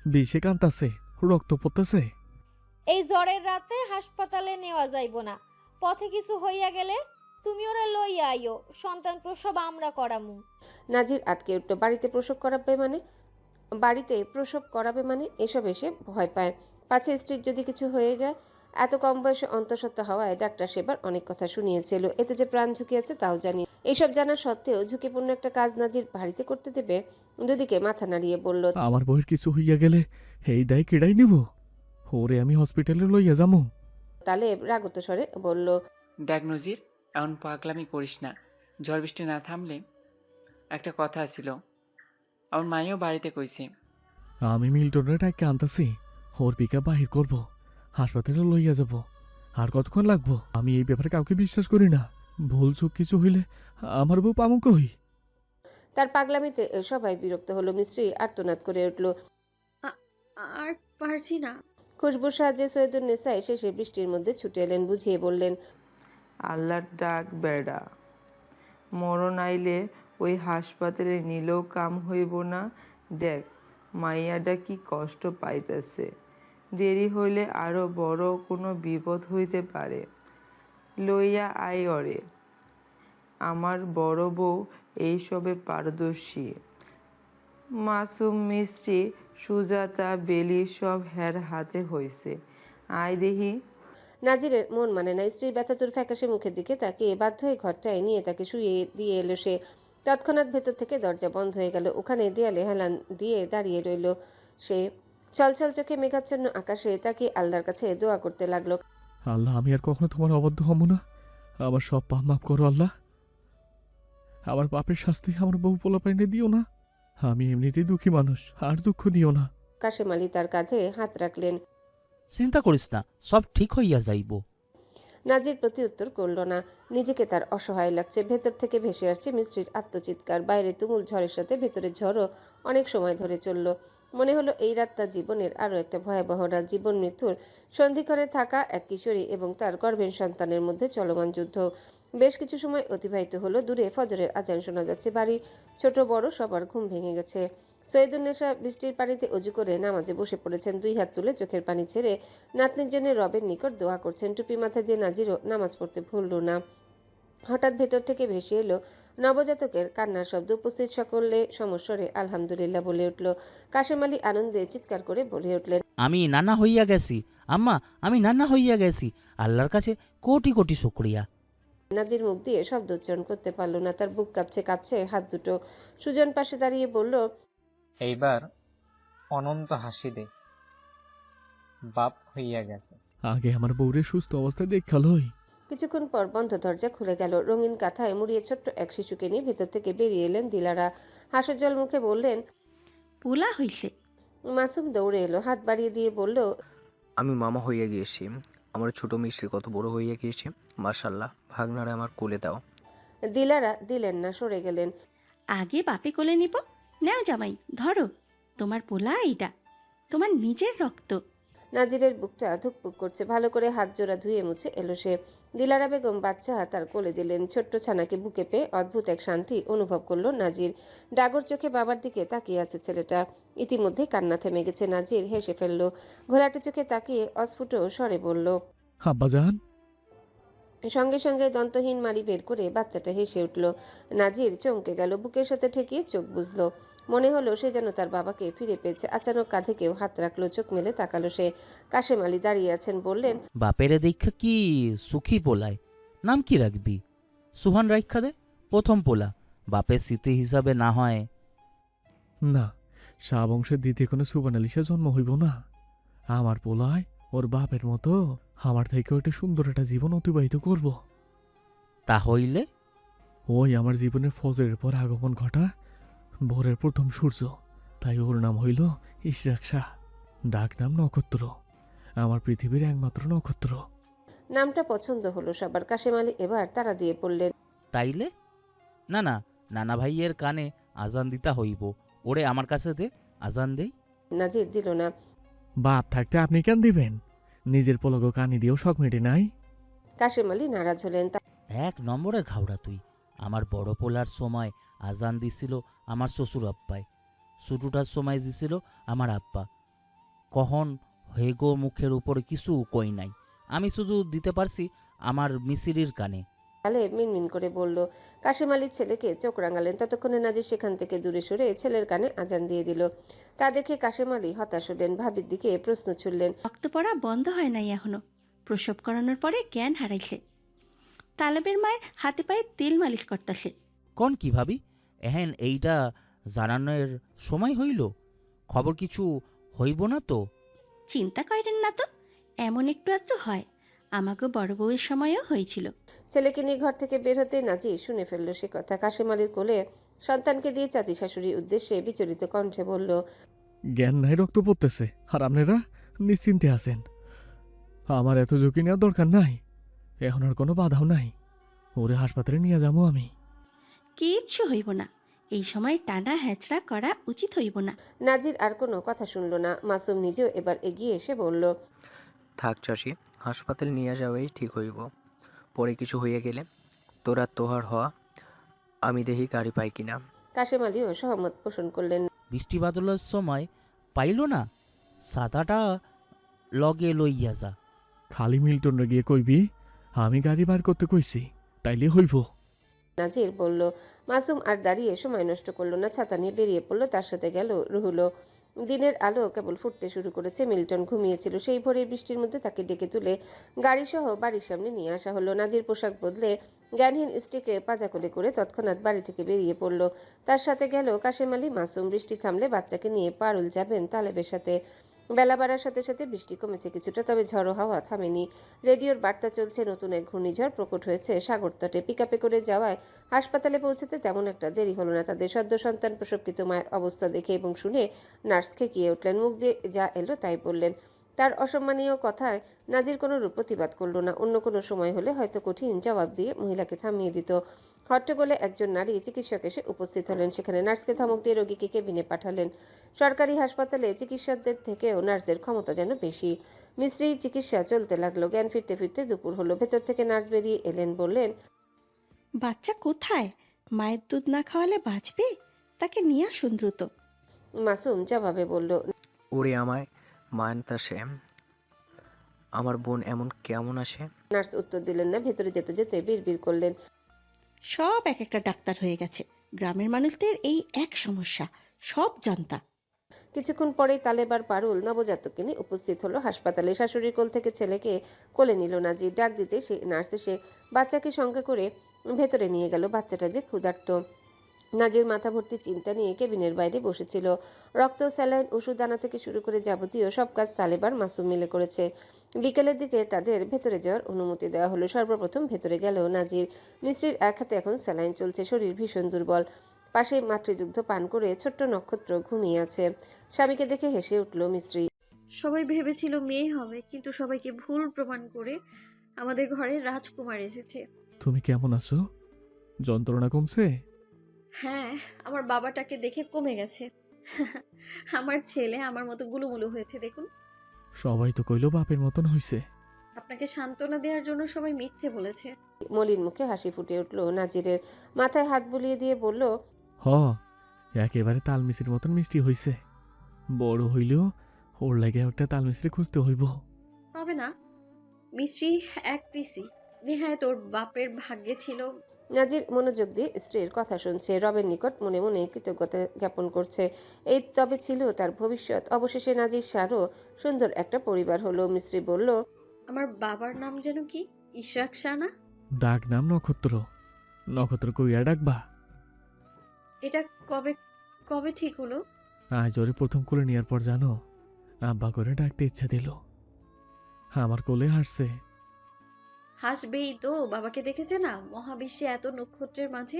Speaker 6: বিষে কান্তাছে, রক্ত পড়তেছে।
Speaker 1: এই জ্বরের রাতে হাসপাতালে নেওয়া যাইব না, পথে কিছু হইয়া গেলে তুমি ওরা লইয়া আইও, সন্তান প্রসব আমরা করামু।
Speaker 3: নাজির আটকে উঠল। বাড়িতে প্রসব করাবে মানে এসব এসে ভয় পায়। পাছে স্ত্রীর যদি কিছু হয়ে যায়। এত কম বয়সে অন্তঃসত্ত্বা হওয়ায় ডাক্তার সেবার অনেক কথা শুনিয়েছিল, এতে যে প্রাণ ঝুঁকি আছে তাও জানি। এইসব জানা সত্ত্বেও ঝুঁকিপূর্ণ একটা কাজ নাজির বাড়িতে করতে দেবে? দুদিকে মাথা নাড়িয়ে বলল,
Speaker 6: আমার বউয়ের কিছু হইয়া গেলে এই দায় কেডাই নিব? ওরে আমি হসপিটালে লইয়া যামু।
Speaker 3: তালেব রাগত স্বরে বলল,
Speaker 10: দেখ নজির, এমন পাগলামি করিস না। ঝড় বৃষ্টি না থামলে একটা কথা ছিল, আমার মায়েও বাড়িতে কইছে।
Speaker 6: আমি মিল্টনের ডাইকে আনতাছি, ওর পিকা বাহির করব, হাসপাতালে লইয়া যাব। আর কতক্ষণ লাগবো? আমি এই ব্যাপারে কাউকে বিশ্বাস করি না। ভুল চুক কিছু হইলে আমার বউ পামু কই?
Speaker 3: তার পাগলামিতে সবাই বিরক্ত হলো। মিস্ত্রি আর্তনাদ করে উঠল।
Speaker 8: আর পারছি না।
Speaker 3: খুশবুর সাহায্যে সৈয়দুন নেসা শেষে বৃষ্টির মধ্যে ছুটে এলেন, বুঝিয়ে বললেন,
Speaker 2: আল্লাহর ডাক বেড়া, মরণ আইলে ওই হাসপাতালে নিলেও কাম হইব না। দেখ মাইয়াটা কি কষ্ট পাইতেছে, দেরি হইলে আরো বড় কোনো বিপদ হইতে পারে। লইয়া আয় অরে, আমার বড় বউ এইসবে পারদর্শী। মাসুম মিস্ত্রি সুজাতা বেলি সব হের হাতে হইছে। আয় দেহি।
Speaker 3: নাজিরের মন মানে না। স্ত্রীর ব্যথাতুর ফ্যাকাশে মুখের দিকে তাকিয়ে বাধ্য হয়ে ঘরটায় নিয়ে তাকে শুয়ে দিয়ে এলো সে। তৎক্ষণাৎ ভেতর থেকে দরজা বন্ধ হয়ে গেল। ওখানে দেয়ালে হেলান দিয়ে দাঁড়িয়ে রইল সে। ছলছল চোখে মেঘাচ্ছন্ন আকাশে তাকিয়ে আল্লাহর কাছে দোয়া করতে লাগলো।
Speaker 6: আল্লাহ, আমি আর কখনো তোমার অবাধ্য হব না। আমার সব পাপ মাফ করো আল্লাহ। আমার পাপের শাস্তি আমার বউ পোলা পাইনে দিও না। আমি এমনিতেই দুঃখী মানুষ, আর দুঃখ দিও না।
Speaker 3: কাশেম আলী তার কাঁধে হাত রাখলেন।
Speaker 9: চিন্তা করিস না, সব ঠিক হইয়া যাইব।
Speaker 3: নাজির প্রতি উত্তর করল না। নিজেকে তার অসহায় লাগছে। ভেতর থেকে ভেসে আসছে মিস্ত্রির আত্মচিৎকার। বাইরে তুমুল ঝড়ের সাথে ভেতরের ঝড়ও অনেক সময় ধরে চলল। মনে হলো এই রাত তার জীবনের আরও একটা ভয়াবহ রাত। জীবন মৃত্যুর সন্ধিক্ষণে থাকা এক কিশোরী এবং তার গর্ভের সন্তানের মধ্যে চলমান যুদ্ধ। বেশ কিছু সময় অতিবাহিত হলো। দূরে ফজরের আজান শোনা যাচ্ছে। বাড়ি ছোট বড় সবার ঘুম ভেঙে গেছে। সৈয়দুন্নেসা বৃষ্টির পানিতে অজু করে নামাজে বসে পড়েছেন। দুই হাত তুলে চোখের পানি ছেড়ে নাতনির জন্য রবের নিকট দোয়া করছেন। টুপি মাথা দিয়ে নাজিরও নামাজ পড়তে ভুলল না। হঠাৎ ভেতর থেকে ভেসে এলো নবজাতকের কান্নার শব্দ। উপস্থিত সকলে সমস্বরে আলহামদুলিল্লাহ বলে উঠল। কাশেম আলী আনন্দে চিৎকার করে বলে উঠলেন,
Speaker 9: আমি নানা হইয়া গেছি আম্মা, আমি নানা হইয়া গেছি। আল্লাহর কাছে কোটি কোটি শুকরিয়া।
Speaker 3: নাজির মুখ দিয়ে শব্দ উচ্চারণ করতে পারল না। তার বুক কাঁপছে কাঁপছে হাত দুটো। সুজন পাশে দাঁড়িয়ে বলল,
Speaker 11: এইবার অনন্ত হাসি দে, বাপ হইয়া গেছে।
Speaker 6: আগে আমার বউরে সুস্থ অবস্থায় দেখা লই।
Speaker 3: কিছুক্ষণ পর বন্ধ দরজা খুলে গেল। রঙিন কাঁথায় মুড়িয়ে ছোট্ট এক শিশুকে নিয়ে ভেতর থেকে বেরিয়ে এলেন দিলারা। হাসজ্জ্বল মুখে বললেন,
Speaker 12: পোলা হইছে।
Speaker 3: মাসুম দৌড়ে এলো, হাত বাড়িয়ে দিয়ে বলল,
Speaker 13: আমি মামা হইয়া গিয়েছি। আমার ছোট মিষ্টির কত বড় হইয়া গিয়েছে, মাশাল্লাহ। ভাগনারে আমার কোলে দাও।
Speaker 3: দিলারা দিলেন না, সরে গেলেন।
Speaker 12: আগে বাপে কোলে নিব, নাও জামাই ধরো, তোমার পোলা এইটা, তোমার নিজের রক্ত।
Speaker 3: নাজিরের বুকটা ধুকপুক করছে। ভালো করে হাত জোড়া ধুয়ে মুছে এলো সে। দিলারা বেগম বাচ্চা তার কোলে দিলেন। ছোট্ট ছানাকে বুকে পেয়ে অদ্ভুত এক শান্তি অনুভব করলো নাজির। ডাগর চোখে বাবার দিকে তাকিয়ে আছে ছেলেটা। ইতিমধ্যে কান্না থেমে গেছে। নাজির হেসে ফেললো। ঘোলাটে চোখে তাকিয়ে অস্ফুট স্বরে বলল,
Speaker 6: আব্বাজান।
Speaker 3: সঙ্গে সঙ্গে দন্তহীন মারি বের করে বাচ্চাটা হেসে উঠল। নাজির চমকে গেল। বুকের সাথে ঠেকিয়ে চোখ বুঝলো। মনে হলো সে যেন তার বাবাকে ফিরে পেয়েছে। আচানক কাঁধে কেউ হাত রাখলো। চোখ মেলে তাকালো সে। কাশেম আলী দাঁড়িয়ে আছেন। বললেন,
Speaker 9: বাপেরে দেখা কি সুখী পোলায়, নাম কি রাখবি? সুহান রাইখা দে, প্রথম পোলা। বাপের স্মৃতি হিসাবে না হয়।
Speaker 6: না, শাহ বংশের দ্বিতীয় কোনো সুবান আলিশা জন্ম হইব না। আমার পোলায় ওর বাপের মতো আমার থেকে ওইটা সুন্দর একটা জীবন অতিবাহিত করব।
Speaker 9: তা হইলে
Speaker 6: ওই আমার জীবনের ফজরের পর আগমন ঘটা ভোরের প্রথম সূর্য, তাই ওর নাম হইল ইশরাক শাহ। ডাক নাম নক্ষত্র, আমার পৃথিবীর একমাত্র নক্ষত্র।
Speaker 3: নামটা পছন্দ হলো সবার। কাশেম আলী এবার তারা দিয়ে পড়লেন,
Speaker 9: তাইলে না না, নানা ভাইয়ের কানে আজান দিতা হইব। ওরে আমার কাছে দে, আজান দেই।
Speaker 3: নাজির দিল না।
Speaker 6: বাপ থাকতে আপনি কেন দিবেন? নিজের পলক কানি দিয়েও শখ মেটে নাই।
Speaker 3: কাশেম আলী নারাজ হলেন।
Speaker 9: এক নম্বরের ঘাওড়া তুই। আমার বড় পোলার সময় আজান দিছিল আমার শ্বশুর আব্বাই, ছোটটার সময় দিছিল আমার আব্বা। কখন হেগো মুখের উপর কিছু কই নাই, আমি শুধু দিতে পারছি আমার মিসিরির কানে।
Speaker 3: তালেব মিনমিন করে বলল। কাশেম আলীর ছেলেকে চোখ রাঙালেন। ততক্ষণে নাজির সেখান থেকে দূরে সরে ছেলের কানে আজান দিয়ে দিল। তা দেখে কাশেম আলী হতাশ হলেন, ভাবির দিকে প্রশ্ন ছুড়লেন।
Speaker 12: রক্ত পড়া বন্ধ হয় নাই এখনো। প্রসব করানোর পরে জ্ঞান হারাইছে। তালেবের মায়ে হাতে পায়ে তেল মালিশ করতেছে।
Speaker 9: কোন কি ভাবি, এহেন এইটা জানানোর সময় হইল? খবর কিছু হইব না তো?
Speaker 12: চিন্তা করেন না তো, এমন একটু আধটু হয়। আমাকে বড় বউয়ের সময়ও হয়েছিল।
Speaker 3: ছেলেকে নিয়ে ঘর থেকে বের হতে নাজির শুনে ফেলল সে কথা। কাশেম আলীর কোলে সন্তানকে দিয়ে চাচি শাশুড়ির উদ্দেশ্যে বিচলিত কণ্ঠে বলল।
Speaker 6: জ্ঞান নাই, রক্ত পড়তেছে, আর আপনারা নিশ্চিন্তে আছেন। আমার এত ঝুঁকি নেওয়ার দরকার নাই। এখন আর কোনো বাধাও নাই। ওরে হাসপাতালে নিয়ে যাবো আমি।
Speaker 12: কিচ্ছু হইব না। এই সময় টানা হ্যাচড়া করা উচিত হইব না।
Speaker 3: নাজির আর কোনো কথা শুনল না। মাসুম নিজেও এবার এগিয়ে এসে বলল।
Speaker 13: থাক চাষি, হাসপাতালে নিয়ে যাওয়াই ঠিক হইব। পরে কিছু হইয়া গেলে তোরা তোহার হওয়া, আমি দেখি গাড়ি পাই কিনা।
Speaker 3: কাশেম আলীও সহমত পোষণ করলেন।
Speaker 9: বৃষ্টি বাদলের সময় পাইল না, সাদাটা লগে লইয়া যা।
Speaker 6: খালি মিল্টনরা গিয়ে কইবি আমি গাড়ি বার করতে কইছি, তাইলে হইব।
Speaker 3: নাজির বলল। মাসুম আর দাঁড়িয়ে সময় নষ্ট করলো না, ছাতা নিয়ে বেরিয়ে পড়লো। তার সাথে গেল রুহুলও। দিনের আলো কেবল ফুটতে শুরু করেছে। মিল্টন ঘুমিয়েছিল। সেই ভোরের বৃষ্টির মধ্যে তাকে ডেকে তুলে গাড়িসহ বাড়ির সামনে নিয়ে আসা হলো। নাজির পোশাক বদলে জ্ঞানহীন স্ত্রীকে পাজাকোলে করে তৎক্ষণাৎ বাড়ি থেকে বেরিয়ে পড়ল। তার সাথে গেল কাশেম আলী, মাসুম। বৃষ্টি থামলে বাচ্চাকে নিয়ে পারুল যাবেন তালেবের সাথে। বেলা বাড়ার সাথে সাথে বৃষ্টি কমেছে কিছুটা, তবে ঝড়ো হাওয়া থামেনি। রেডিওর বার্তা চলছে নতুন এক ঘূর্ণিঝড় প্রকট হয়েছে সাগর তটে। পিকআপে করে যাওয়ায় হাসপাতালে পৌঁছাতে তেমন একটা দেরি হলো না তাদের। সদ্য সন্তান প্রসবকৃত মায়ের অবস্থা দেখে এবং শুনে নার্স খেকিয়ে উঠলেন। মুখ দিয়ে যা এলো তাই বললেন। তার অসম্মানীয় কথায় নাজির কোনো রূপ প্রতিবাদ করল না। অন্য কোনো সময় হলে হয়তো কঠিন জবাব দিয়ে মহিলাকে থামিয়ে দিত। হট্টগোলে একজন নারী চিকিৎসক এসে উপস্থিত হলেন সেখানে। নার্সকে ধমক দিয়ে রোগীকে কেবিনে পাঠালেন। সরকারি হাসপাতালে চিকিৎসকদের থেকেও নার্সদের ক্ষমতা যেন বেশি। মিস্ত্রি চিকিৎসা চলতে লাগলো। জ্ঞান ফিরতে ফিরতে দুপুর হলো। ভেতর থেকে নার্স বেরিয়ে এলেন, বললেন।
Speaker 12: বাচ্চা কোথায়? মায়ের দুধ না খাওয়ালে বাঁচবে? তাকে নিয়ে আসুন দ্রুত।
Speaker 3: মাসুম জবাবে বলল।
Speaker 13: ওরে আমায় মানতাসে, আমার বোন এমন কেমন আসে?
Speaker 3: নার্স উত্তর দিলেন না। ভেতরে যেতে যেতে বিড়বিড় করলেন।
Speaker 12: সব এক একটা ডাক্তার হয়ে গেছে। গ্রামের মানুষদের এই এক সমস্যা, সব জানতা।
Speaker 3: কিছুক্ষণ পরেই তালেবার পারুল নবজাতককে নিয়ে উপস্থিত হলো হাসপাতালে। শাশুড়ির কোল থেকে ছেলেকে কোলে নিল নাজির। ডাক দিতে সে নার্স এসে বাচ্চাকে সঙ্গে করে ভেতরে নিয়ে গেল। বাচ্চাটা যে ক্ষুধার্ত। নাজির মাথা ভর্তি চিন্তা নিয়ে কেবিনের বাইরে বসেছিল। রক্ত, স্যালাইন, ওষুধ আনা থেকে শুরু করে যাবতীয় সব কাজ তালেবার মাসুম মিলে করেছে। বিকেলের দিকে তাদের ভেতরে যাওয়ার অনুমতি দেওয়া হলো। সর্বপ্রথম ভেতরে গেল নাজির। মিস্ত্রির এক হাতে এখন স্যালাইন চলছে। শরীর ভীষণ দুর্বল। পাশে মাতৃদুগ্ধ পান করে ছোট্ট নক্ষত্র ঘুমিয়ে আছে। স্বামীকে দেখে হেসে উঠল মিস্ত্রি।
Speaker 8: সবাই ভেবেছিল মেয়ে হবে, কিন্তু সবাইকে ভুল প্রমাণ করে আমাদের ঘরে রাজকুমার এসেছে।
Speaker 6: তুমি কেমন আছো? যন্ত্রণা কমছে?
Speaker 8: হ্যাঁ, আমার বাবাটাকে দেখে কমে গেছে। আমার ছেলে আমার মতো গুলুমুলু হয়েছে দেখুন।
Speaker 6: সবাই তো কইলো বাপের মতন হইছে।
Speaker 8: আপনাকে সান্ত্বনা দেওয়ার জন্য সবাই মিথ্যে বলেছে।
Speaker 3: মলিন মুখে হাসি ফুটে উঠল নাজিরের। মাথায় হাত বুলিয়ে দিয়ে বলল।
Speaker 6: হ, একেবারে তালমিস্রির মতন মিষ্টি হইছে। বড় হইলেও ওর লাগে একটা তালমিস্রি খুঁজতে হইব।
Speaker 8: পাবে না, মিশ্রি এক পিসি। নেহায় তোর বাপের ভাগ্যে ছিল।
Speaker 3: নাজির মনোযোগ দিয়ে স্ত্রীর কথা শুনছে। রবের নিকট মনে মনে কৃতজ্ঞতা জ্ঞাপন করছে। এই তবে ছিল তার ভবিষ্যৎ। অবশেষে নাজির সারও সুন্দর একটা পরিবার হলো। মিস্ত্রি বলল।
Speaker 8: আমার বাবার নাম যেন কি? ইশরাক শাহ না?
Speaker 6: ডাক নাম নক্ষত্র। নক্ষত্র কইয়া ডাকবা?
Speaker 8: এটা কবে কবে ঠিক হলো?
Speaker 6: আজ ওরে প্রথম কোলে নেওয়ার পর জানো, আব্বা করে ডাকতে ইচ্ছা দিল। আমার কোলে হাসছে।
Speaker 8: হাসবেই তো, বাবাকে দেখেছে না? মহাবিশ্বে এত নক্ষত্রের মাঝে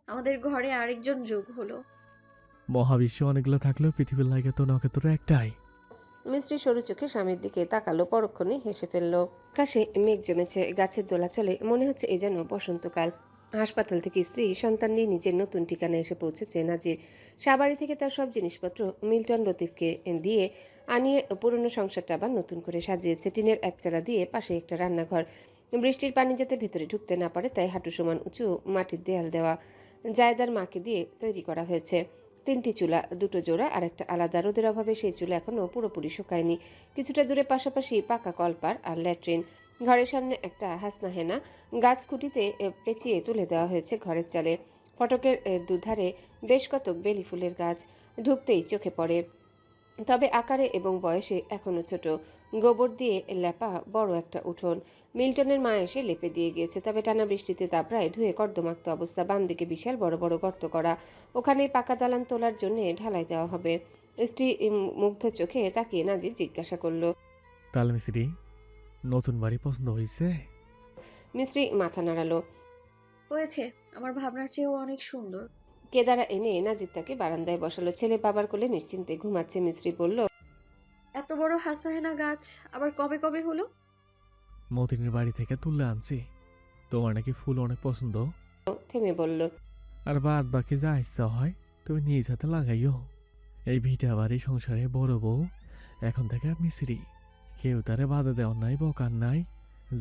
Speaker 8: আমাদের ঘরে আরেকজন যোগ হলো।
Speaker 6: মহাবিশ্বে অনেকগুলো থাকলেও পৃথিবীর লাগে তো নক্ষত্র একটাই।
Speaker 3: মিস্ত্রি সরু চোখে স্বামীর দিকে তাকালো। পরক্ষণে হেসে ফেলল। আকাশে মেঘ জমেছে। গাছের দোলা চলে। মনে হচ্ছে এ যেন বসন্তকাল। হাসপাতাল থেকে স্ত্রী সন্তান নিয়ে নিজের নতুন ঠিকানায় এসে পৌঁছেছে নাজির। সাবাড়ি থেকে তার সব জিনিসপত্র মিল্টন লতিফকে দিয়ে আনিয়ে পুরনো সংসারটা আবার নতুন করে সাজিয়েছে। টিনের একচালা দিয়ে পাশে একটা রান্নাঘর। বৃষ্টির পানি যাতে ভেতরে ঢুকতে না পারে তাই হাঁটু সমান উঁচু মাটির দেয়াল দেওয়া। জায়দার মাকে দিয়ে তৈরি করা হয়েছে। 3টি চুলা, 2টো জোড়া আর একটা আলাদা। রোদের অভাবে সেই চুলা এখনো পুরোপুরি শুকায়নি। কিছুটা দূরে পাশাপাশি পাকা কলপার আর ল্যাট্রিন। ঘরের সামনে একটা হাসনাহেনা গাছ খুঁটিতে পেঁচিয়ে তুলে দেওয়া হয়েছে ঘরের চালে। ফটকের দুধারে বেশ কতক বেলি ফুলের গাছ ঢুকতেই চোখে পড়ে, তবে আকারে এবং বয়সে এখনো ছোট। গোবর দিয়ে লেপা বড় একটা উঠোন। মিল্টনের মা এসে লেপে দিয়ে গিয়েছে, তবে টানা বৃষ্টিতে দাবড়ায় ধুয়ে কর্দমাক্ত অবস্থা। বাম দিকে বিশাল বড় বড় গর্ত করা, ওখানেই পাকা দালান তোলার জন্য ঢালাই দেওয়া হবে। স্ত্রী মুগ্ধ চোখে তাকিয়ে নাজির জিজ্ঞাসা করলো,
Speaker 6: তাহলে মিস্ত্রি, নতুন বাড়ি পছন্দ হয়েছে?
Speaker 3: মিস্ত্রি মাথা নাড়ালো।
Speaker 8: হয়েছে, আমার ভাবনার চেয়েও অনেক সুন্দর।
Speaker 3: কেদারা এনে নাজির তাকে বারান্দায় বসালো। ছেলে বাবার কোলে নিশ্চিন্তে ঘুমাচ্ছে। মিস্ত্রি বলল,
Speaker 8: এত বড় হাসনাহেনা গাছ আবার কবে কবে হলো?
Speaker 6: মতিনের বাড়ি থেকে তুললে আনছি। তোমার নাকি ফুল অনেক পছন্দ।
Speaker 3: থেমে বলল,
Speaker 6: আর বাদ বাকি যা ইচ্ছা হয় তুমি নিজ হাতে লাগাইও। এই ভিটা বাড়ি সংসারে বড় বউ, এখন থেকে মিস্ত্রি। কেউ তারে বাধা দেওয়ার নাই, বকার নাই,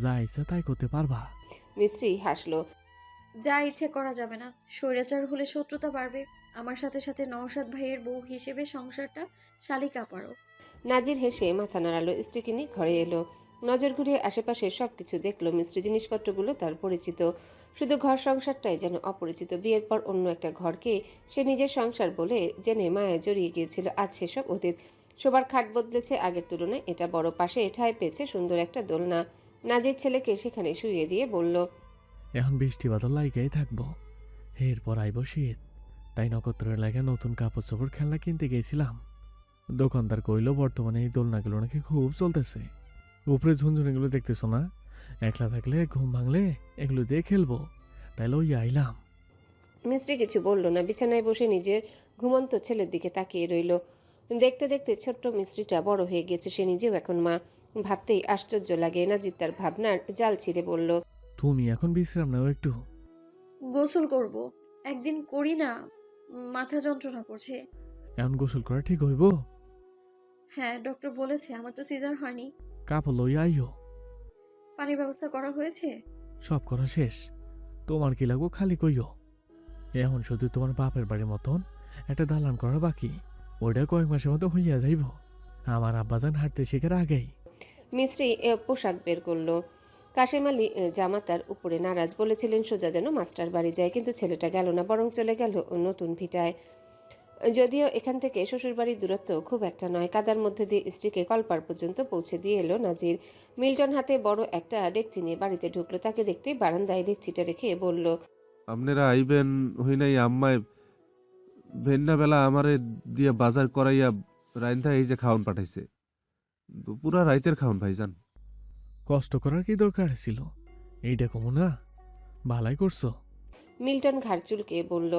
Speaker 6: যা ইচ্ছা তাই করতে পারবা।
Speaker 3: মিস্ত্রি হাসলো।
Speaker 8: যা ইচ্ছে করা যাবে না, স্বৈরাচার হলে শত্রুতা বাড়বে। আমার সাথে সাথে নওশাদ ভাইয়ের বউ হিসেবে সংসারটা শালিকা পারো।
Speaker 3: নাজির হেসে মাথা নাড়ালো। স্ত্রীকে নিয়ে ঘরে এলো। নজর ঘুরিয়ে আশেপাশের সবকিছু দেখলো। মিস্ত্রি জিনিসপত্রগুলো তার পরিচিত, শুধু ঘর সংসারটাই যেন অপরিচিত। বিয়ের পর অন্য একটা ঘরকে সে নিজের সংসার বলে জেনে মায়া জড়িয়ে গিয়েছিল। আজ সেসব অতীত। শোবার খাট বদলেছে আগের তুলনায়, এটা বড়। পাশে ঠাঁই পেয়েছে সুন্দর একটা দোলনা। নাজির ছেলেকে সেখানে শুইয়ে দিয়ে বলল,
Speaker 6: এখন বৃষ্টি বাদল লাগাই থাকবো, এরপর আইব শীত। তাই নক্ষত্রের লাগে নতুন কাপড় চোপড় খেলনা কিনতে গেছিলাম। দোকানদার কইল বর্তমানে এই দোলনাগুলো নাকি খুব চলতেছে। উপরে ঝুনঝুনিগুলো দেখতেছো না? একলা থাকলে ঘুম ভাঙলে এগুলো দিয়ে খেলবো, তাইলে ওই আইলাম।
Speaker 3: মিস্ত্রি কিছু বলল না। বিছানায় বসে নিজের ঘুমন্ত ছেলের দিকে তাকিয়ে রইল। দেখতে দেখতে ছোট্ট মিস্ত্রিটা বড় হয়ে গেছে। সে নিজেও এখন মা। ভাবতেই আশ্চর্য লাগে। নাজির তার ভাবনার জাল ছিঁড়ে বলল,
Speaker 6: তুমি এখন বিশ্রাম নাও একটু।
Speaker 8: গোসল করব, একদিন করি না, মাথা যন্ত্রণা করছে।
Speaker 6: এখন গোসল করা ঠিক হইব?
Speaker 8: হ্যাঁ, ডক্টর বলেছে। আমার তো সিজার হয়নি।
Speaker 6: কাপড় লই আইও।
Speaker 8: পানির ব্যবস্থা করা হয়েছে?
Speaker 6: সব করা শেষ। তোমার কি লাগবো খালি কইও। এখন শুধু তোমার বাপের বাড়ির মতন একটা দালান করা বাকি, ওইটা কয়েক মাসের মতো হইয়া যাইব। আমার আব্বাজান হাঁটতে শেখার আগেই।
Speaker 3: মিস্ত্রি পোশাক বের করলো। কাশেম আলী জামাতার উপরে নারাজ। বলেছিলেন সোজা যেন মাস্টার বাড়ি যায়, কিন্তু ছেলেটা গেল না, বরং চলে গেল নতুন ভিটায়। যদিও এখান থেকে শ্বশুরবাড়ির দূরত্ব খুব একটা নয়। কাদার মধ্যে দিয়ে স্ত্রীকে কলপার পর্যন্ত পৌঁছে দিয়ে এলো নাজির। মিল্টন হাতে বড় একটা ডেকচি নিয়ে বাড়িতে ঢুকলো। তাকে দেখতেই বারান্দায় ডেকচিটা রেখে বলল,
Speaker 5: আপনারা আইবেন হই নাই আম্মায় ভেন্না বেলা আমারে দিয়ে বাজার করাইয়া রাইন্দা এই যে খাওন পাঠাইছে। পুরা রাইতের খাওন ভাইজান।
Speaker 6: কষ্ট করার কি দরকার ছিল? এইটা কমো না, ভালাই করছো।
Speaker 3: মিল্টন ঘাড় চুলকে বলল,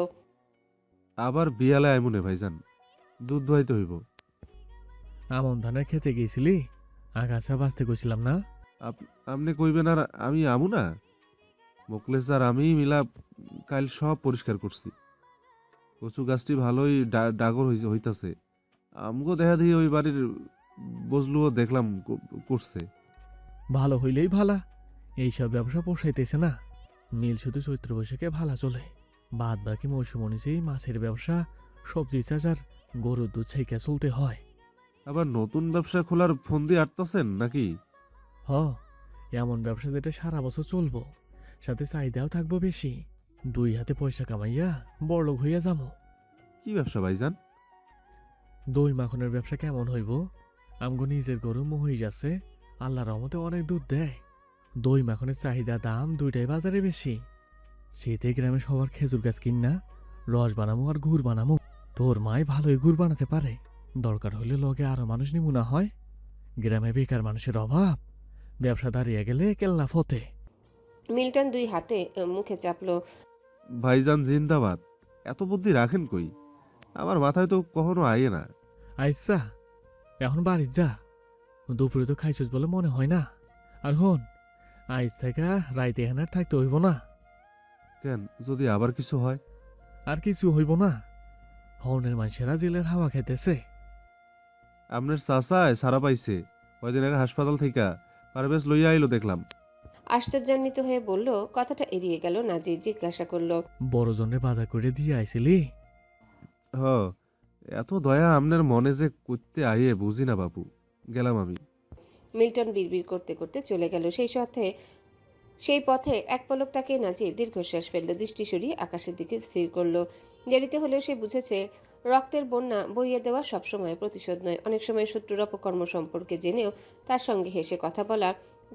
Speaker 5: আবার বিয়ালে আইমুনে ভাইজান, দুধ দোয়াইতে হইব।
Speaker 6: আমন ধানের খেতে গেছিলি, আগাছা বাঁচতে গেছিলাম না?
Speaker 5: আপনি কইবেন আর আমি আমু না? মোকলেস আর আমি মিলা কাল সব পরিষ্কার করছি। কচু গাছটি ভালোই ডাগর হইতাছে। আমগো দেখা দিয়ে ওই বাড়ির বজলুও দেখলাম করছে।
Speaker 6: ভালো হইলেই ভালা, এইসব ব্যবসা পোষাইতেছে না। মিল শুধু চৈত্র বৈশাখে ভালা চলে, বাদ বাকি মৌসুম অনুযায়ী মাছের ব্যবসা, সবজি চাষ আর গরুর দুধ ছেঁকে চলতে হয়।
Speaker 5: আবার নতুন ব্যবসা খোলার ফন্দি আটতাছেন নাকি?
Speaker 6: হ, এমন ব্যবসা যেটা সারা বছর চলবো, সাথে চাহিদাও থাকবো বেশি। দুই হাতে পয়সা কামাইয়া বড়লোক হইয়া যাবো।
Speaker 5: কি ব্যবসা ভাইজান?
Speaker 6: দই মাখনের ব্যবসা কেমন হইব? আমগো নিজের গরু মহিষ আছে, আল্লাহর রহমতে অনেক দুধ দেয়। দই মাখনের চাহিদা দাম দুইটাই বাজারে বেশি। শীতে গ্রামে সবার খেজুর গাছ কিনা রস বানামো আর গুড় বানামো। তোর মাই ভালোই গুড় বানাতে পারে, দরকার হইলে লগে আরো মানুষ নিমুনা হয়। গ্রামে বেকার মানুষের অভাব, ব্যবসা দাঁড়িয়ে গেলে কেল্লা ফতে।
Speaker 3: মিল্টন দুই হাতে মুখে চাপলো।
Speaker 5: ভাইজান জিন্দাবাদ। এত বুদ্ধি রাখেন কই? আমার মাথায় তো কখনো আইয়ে না।
Speaker 6: আইসা, এখন বাড়ির যা, দুপুরে তো খাইছিস বলে মনে হয় না। আর হন, আইস থেকে রাইতে এখানে আর থাকতে হইব না।
Speaker 5: কেন, যদি আবার কিছু হয়?
Speaker 6: আর কিছু হইব না, হনের মানুষেরা জেলের হাওয়া খেতেছে।
Speaker 5: আপনার চাচায় সারা পাইছে, কয়দিন আগে হাসপাতাল থেকে পারভেজ লইয়া আইলো দেখলাম।
Speaker 3: আশ্চর্যান্বিত হয়ে বলল। কথাটা এড়িয়ে গেল নাজির। জিজ্ঞাসা করলো,
Speaker 6: বড়জনের বাজার করে দিয়ে আইছিলি?
Speaker 5: হ, এত দয়া আপনার মনে যে করতে আইয়ে বুঝি না বাপু। গেলাম আমি।
Speaker 3: মিল্টন বিড়বিড় করতে করতে চলে গেল। সেই পথে এক পলক তাকে নাজির দীর্ঘশ্বাস ফেলল, দৃষ্টি সরিয়ে আকাশের দিকে স্থির করলো। দেরিতে হলেও সে বুঝেছে রক্তের বন্যা বইয়ে দেওয়া সবসময় প্রতিশোধ নয়। অনেক সময় শত্রুর অপকর্ম সম্পর্কে জেনেও তার সঙ্গে হেসে কথা বলা,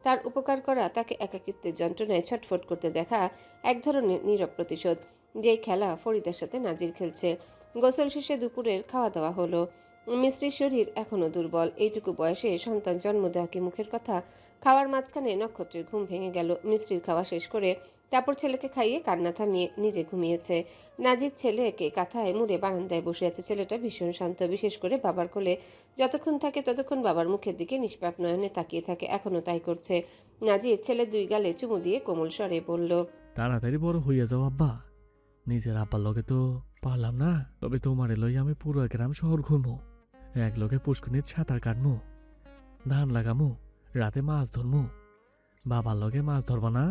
Speaker 3: তার উপকার করা, তাকে একাকিত্বের যন্ত্রণায় ছটফট করতে দেখা এক ধরনের নীরব প্রতিশোধ। যেই খেলা ফরিদার সাথে নাজির খেলছে। গোসল শেষে দুপুরের খাওয়া দাওয়া হলো। মিস্ত্রির শরীর এখনো দুর্বল। এইটুকু বয়সে সন্তান জন্ম দেওয়া কি মুখের কথা। খাওয়ার মাঝখানে নক্ষত্রের ঘুম ভেঙে গেল। মিস্ত্রির খাওয়া শেষ করে তারপর ছেলেকে খাইয়ে কান্না থামিয়ে নিজে ঘুমিয়েছে। নাজির ছেলেকে কাঁথায় মুড়ে বারান্দায় বসে আছে। ছেলেটা ভীষণ শান্ত, বিশেষ করে বাবার কোলে যতক্ষণ থাকে ততক্ষণ বাবার মুখের দিকে নিষ্পাপ নয়নে তাকিয়ে থাকে। এখনো তাই করছে। নাজির ছেলের 2 গালে চুমু দিয়ে কোমল স্বরে বলল,
Speaker 6: তাড়াতাড়ি বড় হইয়া যাও আব্বা। নিজের আব্বার লগে তো পারলাম না, তবে তোমারে লই আমি পুরো গ্রাম শহর ঘুরমু, এক লগে পুষ্করিণীর সাঁতার কাটমু, ধান লাগামু, রাতে মাছ ধরমু। বাবার লগে মাছ ধরবা না,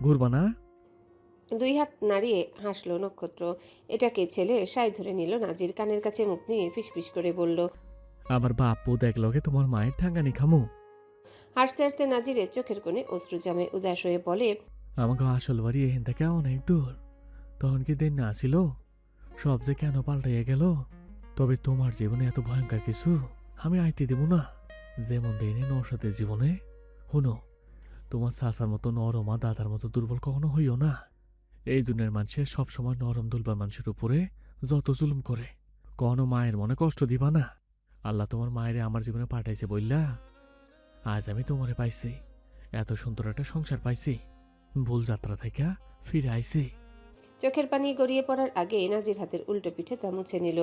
Speaker 6: ঘুরবা না?
Speaker 3: 2 হাত নাড়িয়ে হাসলো নক্ষত্র। এটাকে ছেলে সাই ধরে নিল। নাজির কানের কাছে মুখ নিয়ে ফিসফিস করে বলল,
Speaker 6: আমার বাপু দেখ লগে তোমার মায়ের ঠাঙ্গানি খামু।
Speaker 3: হাসতে হাসতে নাজিরের চোখের কোণে অশ্রু জমে। উদাস হয়ে বলে,
Speaker 6: আমাকে আসল বাড়ি এখান থেকে অনেক দূর। তখন কি দিন না আসিল? সব যে কেন পাল্টাইয়া গেল। তবে তোমার জীবনে এত ভয়ঙ্কর কিছু আমি আইতে দেব না, যেমন দিনে নৌসাদের জীবনে। শুনো, তোমার চাচার মতো নরম আর দাদার মতো দুর্বল কখনো হইও না। এই দুনিয়ার মানুষের সবসময় নরম দুর্বল মানুষের উপরে যত জুলুম করে, কখনো মায়ের মনে কষ্ট দিবা না। আল্লাহ তোমার মায়েরে আমার জীবনে পাঠাইছে বললা আজ আমি তোমারে পাইছি, এত সুন্দর একটা সংসার পাইছি, ভুল যাত্রা থেকে ফিরে আইছি।
Speaker 3: চোখের পানি গড়িয়ে পড়ার আগে নাজির হাতের উল্টো পিঠে তা মুছে নিল।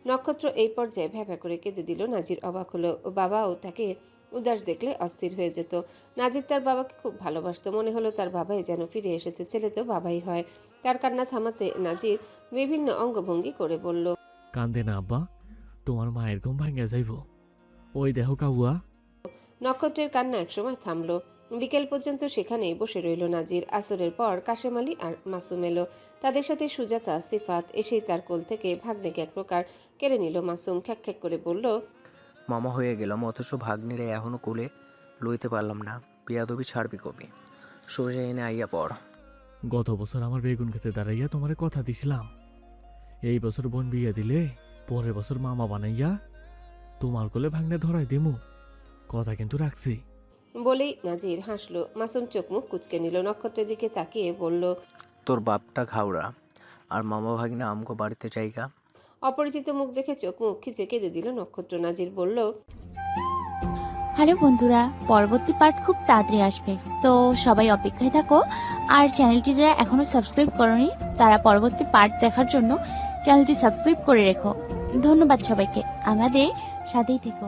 Speaker 3: নক্ষত্র এই পর্যায়ে ভ্যাভ্যা করে কেঁদে দিল। নাজির অবাক হলো। বাবাও তাকে উদাস দেখলে অস্থির হয়ে যেত। নাজির তার বাবাকে খুব ভালোবাসতো। মনে হলো তার বাবাই যেন ফিরে এসেছে। ছেলে তো বাবাই হয়। তার কান্না থামাতে নাজির বিভিন্ন অঙ্গভঙ্গি করে বলল,
Speaker 6: কান্দে না আব্বা, তোমার মায়ের ঘুম ভাঙ্গা যাইব। ওই দেহ কাউয়া।
Speaker 3: নক্ষত্রের কান্না একসময় থামলো। বিকেল পর্যন্ত সেখানেই বসে রইল নাজির। আসরের পর কাশেম আলী আর মাসুম এলো। তাদের সাথে সুজাতা, সিফাত। এসেই তার কোল থেকে ভাগ্নেকে এক প্রকার কেড়ে নিল মাসুম। খ্যাক খ্যাক করে বলল,
Speaker 13: মামা হয়ে গেলাম, অথচ ভাগ্নিরে এখনো কোলে লইতে পারলাম না। বিয়াদবি ছাড়বি কবি, সোজা এনে আইয়া পড়।
Speaker 6: গত বছর আমার বেগুন খেতে দাঁড়াইয়া তোমারে কথা দিছিলাম, এই বছর বোন বিয়ে দিলে পরের বছর মামা বানাইয়া তোমার কোলে ভাগ্নে ধরাই দিমু, কথা কিন্তু রাখছি।
Speaker 3: বলেই নাজির হাসলো। মাসুম চোখ মুখ কুচকে নিল। নক্ষত্রের দিকে তাকিয়ে বলল,
Speaker 13: তোর বাপটা ঘাওড়া, আর মামা ভাগ্নে আমগো বাড়িতে জায়গা।
Speaker 3: অপরিচিত মুখ দেখে চোখ মুখ খিচে কেঁদে দিল নক্ষত্র। নাজির বলল,
Speaker 14: হ্যালো বন্ধুরা, পরবর্তী পার্ট খুব তাড়াতাড়ি আসবে, তো সবাই অপেক্ষায় থাকো। আর চ্যানেলটি যারা এখনো সাবস্ক্রাইব করোনি তারা পরবর্তী পার্ট দেখার জন্য চ্যানেলটি সাবস্ক্রাইব করে রেখো। ধন্যবাদ সবাইকে, আমাদের সাথেই থেকো।